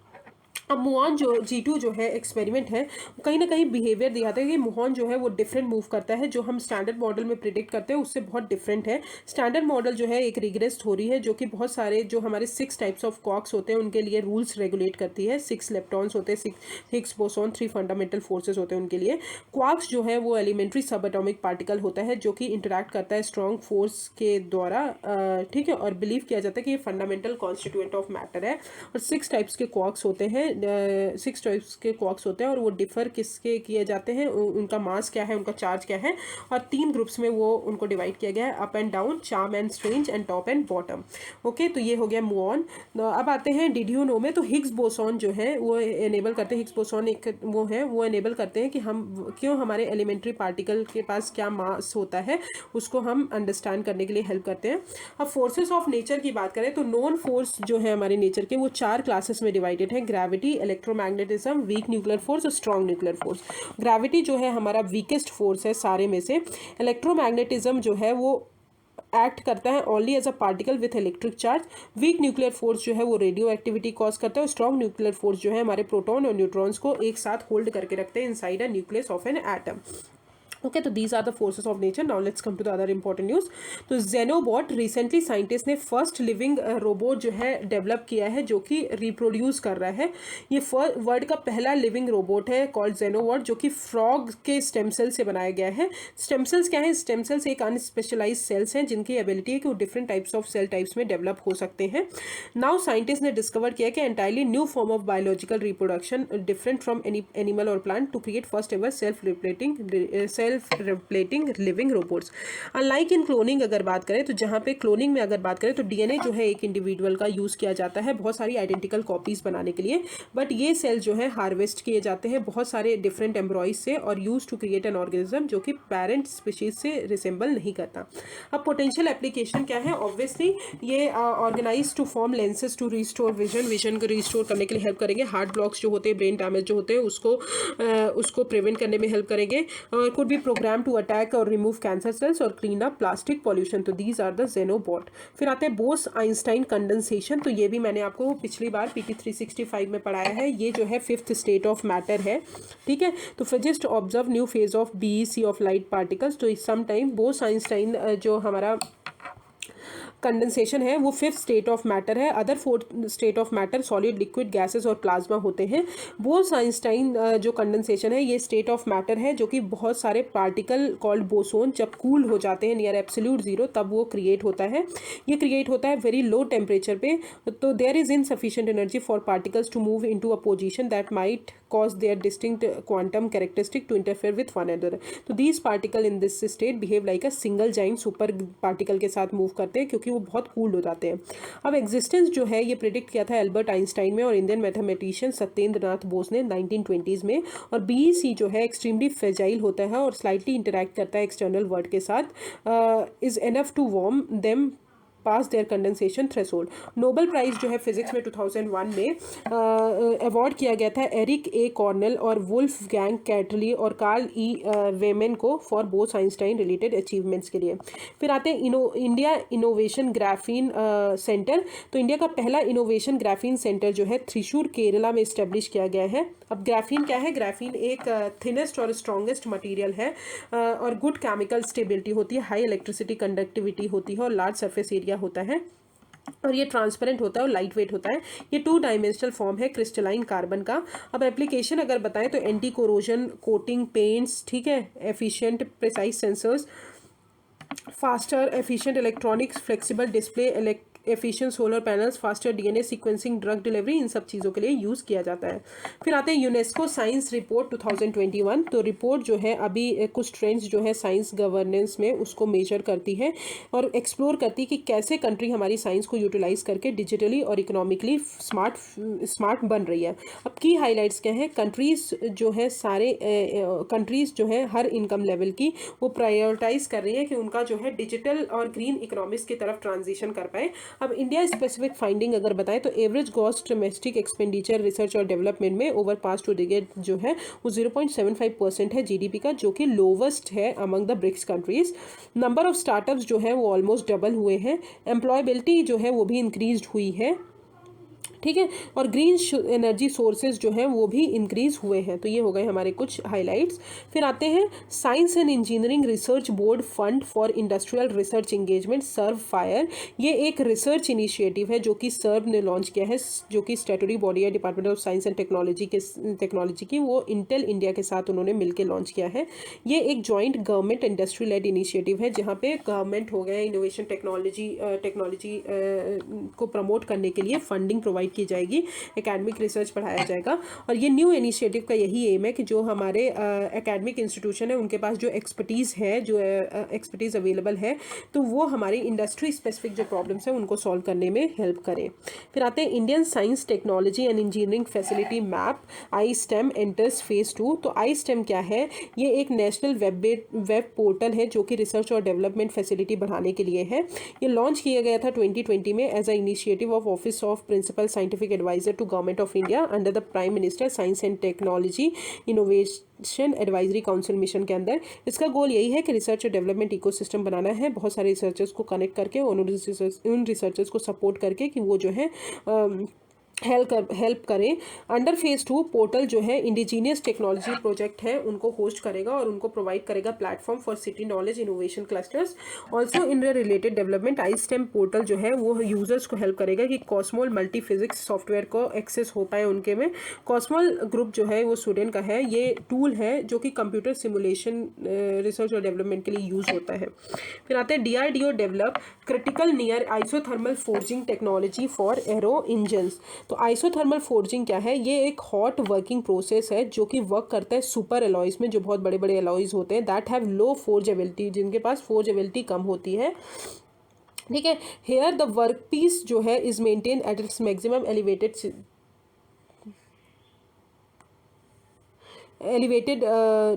Speaker 1: अब मुऑन जो G2 जो है एक्सपेरिमेंट है, कहीं ना कहीं बिहेवियर दिखाता है कि मुऑन जो है वो डिफरेंट मूव करता है, जो हम स्टैंडर्ड मॉडल में प्रिडिक्ट करते हैं उससे बहुत डिफरेंट है। स्टैंडर्ड मॉडल जो है एक रिग्रेस थ्योरी है जो कि बहुत सारे जो हमारे 6 टाइप्स ऑफ क्वार्क्स होते हैं उनके लिए रूल्स रेगुलेट करती है। 6 लेप्टॉन्स होते हैं, 6 हिग्स बोसॉन, 3 फंडामेंटल फोर्सेज होते हैं उनके लिए। क्वार्क्स जो है वो एलिमेंट्री सब एटॉमिक पार्टिकल होता है जो कि इंटरैक्ट करता है स्ट्रॉन्ग फोर्स के द्वारा, ठीक है, और बिलीव किया जाता है कि ये फंडामेंटल कॉन्स्टिट्यूएंट ऑफ मैटर है। और 6 टाइप्स के क्वार्क्स होते हैं 6 टाइप्स के क्वार्क्स होते हैं और वो डिफर किसके किए जाते हैं, उनका मास क्या है, उनका चार्ज क्या है, और 3 ग्रुप्स में वो उनको डिवाइड किया गया है, up and down, charm and strange, and top and bottom. Okay, तो ये हो गया मूव ऑन। अब आते हैं डिड यू नो में। तो हिग्स बोसॉन जो है वो एनेबल करते हैं, हिग्स बोसॉन एक वो है, वो एनेबल करते हैं कि हम क्यों हमारे एलिमेंट्री पार्टिकल के पास क्या मास होता है उसको हम अंडरस्टैंड करने के लिए हेल्प करते हैं। अब फोर्सेस ऑफ नेचर की बात करें तो नॉन फोर्स जो है हमारे नेचर के वो 4 क्लासेस में डिवाइडेड है, gravity, electromagnetism, week nuclear force और स्ट्रॉन्ग न्यूक्लियर फोर्स। ग्रेविटी जो है हमारा वीकेस्ट फोर्स है सारे में से। इलेक्ट्रोमैग्नेटिज्म जो है वो एक्ट करता है only as a particle with electric charge. Weak nuclear force जो है वो रेडियो एक्टिविटी कॉज करता है, और स्ट्रॉन्ग न्यूक्लियर फोर्स जो है हमारे प्रोटॉन और न्यूट्रॉन्स को एक साथ होल्ड करके रखते हैं inside a nucleus of an atom. Okay, तो these are the forces of nature. Now let's come to the other important news. तो जेनोबॉट, रिसेंटली साइंटिस्ट ने फर्स्ट लिविंग रोबोट जो है डेवलप किया है जो कि रिप्रोड्यूस कर रहा है। ये वर्ल्ड का पहला लिविंग रोबोट है कॉल्ड जेनोबॉट, जो कि फ्रॉग के स्टेम सेल से बनाया गया है। स्टेम सेल्स क्या है? स्टेम सेल्स एक अनस्पेशलाइज सेल्स हैं जिनकी एबिलिटी है कि वो different types of cell types में डेवलप हो सकते हैं। नाउ साइंटिस्ट ने डिस्कवर किया कि entirely new form of biological reproduction different from any animal और plant to create first ever self replicating living robots. Unlike in cloning अगर बात करें तो जहाँ पे क्लोनिंग में अगर बात करें तो डीएनए जो है एक इंडिविजुअल का यूज़ किया जाता है बहुत सारी आइडेंटिकल कॉपीज़ बनाने के लिए, बट ये सेल जो है हार्वेस्ट किए जाते हैं बहुत सारे डिफरेंट एम्ब्रॉयज से और use to create an organism जो कि पेरेंट स्पीशीज से रिसेंबल नहीं करता। अब पोटेंशियल एप्लीकेशन क्या है? ऑब्वियसली ये organize to form lenses to restore vision को रिस्टोर करने के लिए हेल्प करेंगे। हार्ट ब्लॉक्स जो होते हैं, ब्रेन डैमेज जो होते हैं उसको प्रिवेंट करने में हेल्प करेंगे। Could be program to attack और रिमूव कैंसर सेल्स और क्लीन अप प्लास्टिक पॉल्यूशन। तो दीज आर द जेनोबॉट। फिर आते हैं बोस आइंस्टाइन कंडेंसेशन। तो ये भी मैंने आपको पिछली बार PT 365 में पढ़ाया है। ये जो है 5th स्टेट ऑफ मैटर है, ठीक है। तो physicist observe new phase of BEC of light particles. तो सम टाइम बोस आइंस्टाइन जो हमारा कंडेंसेशन है वो 5th स्टेट ऑफ मैटर है। Other 4th state of matter solid, liquid, gases और प्लाज्मा होते हैं। बोस आइंस्टाइन जो कंडेंसेशन है ये स्टेट ऑफ मैटर है जो कि बहुत सारे पार्टिकल कॉल्ड बोसोन जब कूल हो जाते हैं नियर एब्सोल्यूट जीरो तब वो क्रिएट होता है। ये क्रिएट होता है वेरी लो टेम्परेचर पे। तो there is insufficient energy for particles to move into a position that might cause their distinct quantum characteristic to interfere with one another. तो these particle in this state behave like a single giant super particle के साथ move करते हैं क्योंकि वो बहुत cooled हो जाते हैं। अब एग्जिस्टेंस जो है ये प्रिडिक्ट किया था एल्बर्ट आइंस्टाइन में और इंडियन मैथमेटिशियन सत्येंद्र नाथ बोस ने 1920s में। और BEC जो है एक्सट्रीमली फ्रेजाइल होता है और स्लाइटली इंटरैक्ट करता है एक्सटर्नल वर्ल्ड के साथ, is enough to warm them past their condensation threshold. Nobel prize जो है फिजिक्स में 2001 में अवार्ड किया गया था एरिक ए कॉर्नेल और वुल्फ गैंग कैटली और कार्ल वेमेन को for Bose Einstein related achievements के लिए। फिर आते हैं इंडिया इनोवेशन ग्राफीन सेंटर। तो इंडिया का पहला इनोवेशन ग्राफीन सेंटर जो है त्रिशूर केरला में इस्टेब्लिश किया गया है। अब ग्राफीन क्या है? ग्राफीन एक थिनेस्ट और स्ट्रॉन्गेस्ट मटेरियल है और गुड केमिकल स्टेबिलिटी होती है, हाई इलेक्ट्रिसिटी कंडक्टिविटी होती है और लार्ज सरफेस एरिया होता है और ये ट्रांसपेरेंट होता है और लाइट वेट होता है। ये 2 डायमेंशनल फॉर्म है क्रिस्टलाइन कार्बन का। अब एप्लीकेशन अगर बताएं तो एंटी कोरोजन कोटिंग पेंट्स, ठीक है, efficient precise sensors, faster efficient electronics, flexible display, efficient solar panels, faster DNA sequencing, drug delivery, इन सब चीज़ों के लिए यूज़ किया जाता है। फिर आते हैं यूनेस्को साइंस रिपोर्ट 2021। तो रिपोर्ट जो है अभी कुछ ट्रेंड्स जो है साइंस गवर्नेंस में उसको मेजर करती है और एक्सप्लोर करती है कि कैसे कंट्री हमारी साइंस को यूटिलाइज करके डिजिटली और इकोनॉमिकली स्मार्ट बन रही है। अब की हाईलाइट्स क्या हैं? कंट्रीज जो है सारे कंट्रीज जो है हर इनकम लेवल की वो प्रायोरिटाइज कर रही है कि उनका जो है डिजिटल और ग्रीन इकोनॉमिक्स की तरफ ट्रांजिशन कर पाए। अब इंडिया स्पेसिफिक फाइंडिंग अगर बताएं तो average gross domestic expenditure research और डेवलपमेंट में ओवर पास्ट 2 डिकेड जो है वो 0.75% है GDP का, जो कि लोवेस्ट है among the BRICS countries. Number of startups जो है वो ऑलमोस्ट डबल हुए हैं। एम्प्लॉयबिलिटी जो है वो भी इंक्रीज हुई है, ठीक है, और ग्रीन एनर्जी सोर्सेज जो हैं वो भी इंक्रीज हुए हैं। तो ये हो गए हमारे कुछ हाइलाइट्स। फिर आते हैं science and engineering research board fund for industrial research engagement, SERB FIRE. ये एक रिसर्च इनिशिएटिव है जो कि सर्व ने लॉन्च किया है, जो कि स्टैट्यूटरी बॉडी है department of science and technology की, वो इंटेल इंडिया के साथ उन्होंने मिलकर लॉन्च किया है। ये एक joint government industry led initiative है जहाँ पे गवर्नमेंट हो गया इनोवेशन टेक्नोलॉजी को प्रमोट करने के लिए फंडिंग प्रोवाइड प्रोवाइड की जाएगी, एकेडमिक रिसर्च पढ़ाया जाएगा। और ये न्यू इनिशिएटिव का यही एम है कि जो हमारे एकेडमिक इंस्टीट्यूशन है उनके पास जो एक्सपर्टीज़ है, जो एक्सपर्टीज़ अवेलेबल है, तो वो हमारी इंडस्ट्री स्पेसिफिक जो प्रॉब्लम्स हैं उनको सॉल्व करने में हेल्प करें। फिर आते हैं Indian science technology and engineering facility map, I stem enters phase 2। तो आई स्टेम क्या है? ये एक नेशनल वेब पोर्टल है जो कि रिसर्च और डेवलपमेंट फैसिलिटी बढ़ाने के लिए है। ये लॉन्च किया गया था 2020 में as a initiative of office of principal scientific adviser to government of India under the prime minister science and technology innovation advisory council mission के अंदर। इसका गोल यही है कि रिसर्च और डेवलपमेंट इकोसिस्टम बनाना है, बहुत सारे रिसर्चर्स को कनेक्ट करके उन रिसर्चर्स को सपोर्ट करके कि वो जो है हेल्प करें। अंडर फेज 2 पोर्टल जो है इंडिजीनियस टेक्नोलॉजी प्रोजेक्ट है उनको होस्ट करेगा और उनको प्रोवाइड करेगा platform for city knowledge innovation clusters. Also in related development I stem portal जो है वो यूजर्स को हेल्प करेगा कि कॉस्मोल मल्टी फिजिक्स सॉफ्टवेयर को एक्सेस हो पाए उनके में। कॉस्मोल ग्रुप जो है वो स्वीडन का है। ये टूल है जो कि कंप्यूटर सिमुलेशन रिसर्च और डेवलपमेंट के लिए यूज़ होता है। फिर आते हैं DRDO develop critical near isothermal forging technology for aero engines. तो आइसोथर्मल फोर्जिंग क्या है? ये एक हॉट वर्किंग प्रोसेस है जो कि वर्क करता है सुपर एलॉयज में, जो बहुत बड़े बड़े एलॉयज होते हैं दैट हैव लो फोर्जेबिलिटी, जिनके पास फोर्जेबिलिटी कम होती है। ठीक है, हेयर द वर्क पीस जो है is maintain at its maximum elevated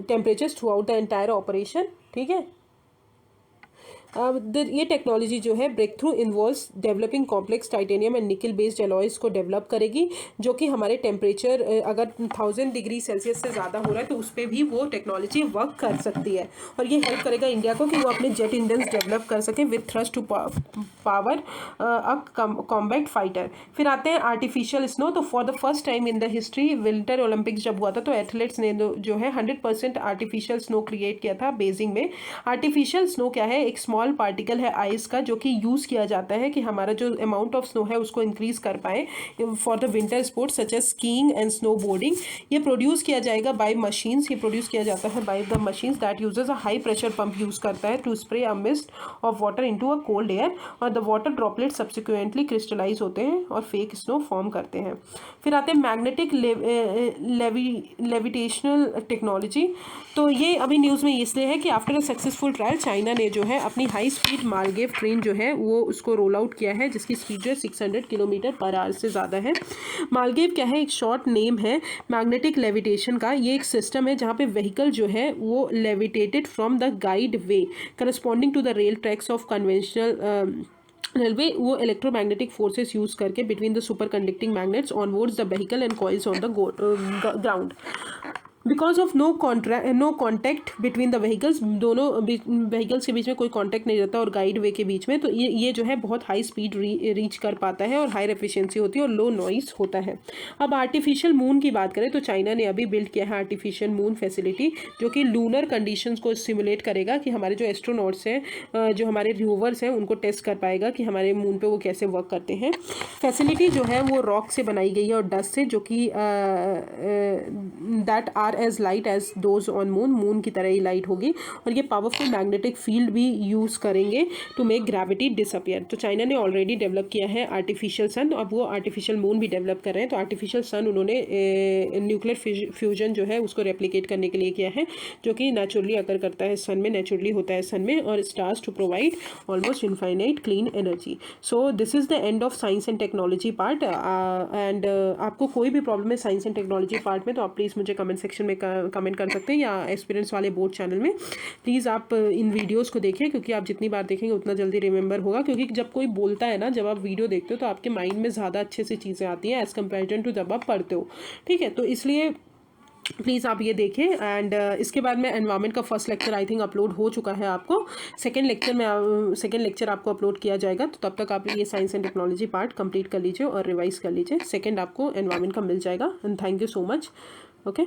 Speaker 1: temperatures throughout the entire operation. ठीक है, ये टेक्नोलॉजी जो है breakthrough involves developing complex titanium and nickel based alloys को डेवलप करेगी, जो कि हमारे टेम्परेचर अगर 1000 डिग्री सेल्सियस से ज़्यादा हो रहा है तो उस पर भी वो टेक्नोलॉजी वर्क कर सकती है। और ये हेल्प करेगा इंडिया को कि वो अपने जेट इंजन्स डेवलप कर सकें with thrust to power combat fighter. फिर आते हैं आर्टिफिशियल स्नो। तो for the first time in the history winter Olympics जब हुआ था तो एथलीट्स ने जो है 100% आर्टिफिशियल स्नो क्रिएट किया था बेजिंग में। आर्टिफिशियल स्नो क्या है? एक स्मॉल पार्टिकल है आइस का जो कि यूज़ किया जाता है कि हमारा जो अमाउंट ऑफ स्नो है उसको इंक्रीज कर पाए for the winter sports such as skiing and snow boarding. ये प्रोड्यूस किया जाएगा बाय मशीन्स। ये प्रोड्यूस किया जाता है by the machines that uses a high pressure pump use करता है to spray a mist of water into a cold air, और the water droplet subsequently crystallize होते हैं और फेक स्नो फॉर्म करते हैं। फिर आते हैं मैग्नेटिक लेविटेशनल टेक्नोलॉजी। तो ये अभी न्यूज़ में इसलिए है कि after a successful trial China ने जो है अपनी हाई स्पीड मालगेव ट्रेन जो है वो उसको रोल आउट किया है, जिसकी स्पीड जो है 600 किलोमीटर पर आवर से ज़्यादा है। मालगेव क्या है? एक शॉर्ट नेम है मैग्नेटिक लेविटेशन का। ये एक सिस्टम है जहाँ पे व्हीकल जो है वो levitated from the guide way corresponding to the rail tracks of conventional railway. वो इलेक्ट्रोमैग्नेटिक फोर्सेस यूज करके between the superconducting magnets onwards the vehicle and coils on the ground. Because of no contact between the vehicles, दोनों vehicles के बीच में कोई contact नहीं रहता और गाइड वे के बीच में, तो ये जो है बहुत हाई स्पीड रीच कर पाता है और हाई एफिशिएंसी होती है और लो नॉइस होता है। अब आर्टिफिशियल मून की बात करें तो चाइना ने अभी बिल्ड किया है आर्टिफिशियल मून फैसिलिटी, जो कि लूनर कंडीशंस को सिमुलेट करेगा कि हमारे जो एस्ट्रोनॉट्स हैं, जो हमारे रोवर्स हैं, उनको टेस्ट कर पाएगा कि हमारे मून पे वो कैसे वर्क करते हैं। फैसिलिटी जो है वो रॉक से बनाई गई है और डस्ट से, जो कि that are as light as those on moon की तरह ही लाइट होगी। और ये पावरफुल मैग्नेटिक फील्ड भी यूज़ करेंगे टू मेक ग्रेविटी डिसअपियर। तो चाइना ने ऑलरेडी डेवलप किया है आर्टिफिशियल सन, अब वो आर्टिफिशियल मून भी डेवलप कर रहे हैं। तो आर्टिफिशियल सन उन्होंने न्यूक्लियर फ्यूजन जो है उसको रेप्लिकेट करने के लिए किया है, जो कि नेचुरली अकर करता है सन में, नेचुरली होता है सन में, और stars to provide almost infinite clean energy. So this is the end of science and technology part. And आपको कोई भी प्रॉब्लम है साइंस एंड टेक्नोलॉजी पार्ट में तो आप प्लीज़ मुझे कमेंट सेक्शन में कमेंट कर सकते हैं, या एक्सपीरियंस वाले बोर्ड चैनल में। प्लीज़ आप इन वीडियोस को देखें, क्योंकि आप जितनी बार देखेंगे उतना जल्दी रिमेंबर होगा। क्योंकि जब कोई बोलता है ना, जब आप वीडियो देखते हो तो आपके माइंड में ज़्यादा अच्छे से चीज़ें आती हैं एज़ कम्पेरिजन टू जब आप पढ़ते हो। ठीक है, तो इसलिए प्लीज़ आप ये देखें। एंड इसके बाद में एनवायरनमेंट का first lecture I think upload हो चुका है आपको। सेकंड लेक्चर आपको अपलोड किया जाएगा, तो तब तक आप ये science and technology part complete कर लीजिए और रिवाइज कर लीजिए। सेकंड आपको एनवायरनमेंट का मिल जाएगा। And thank you so much. Okay.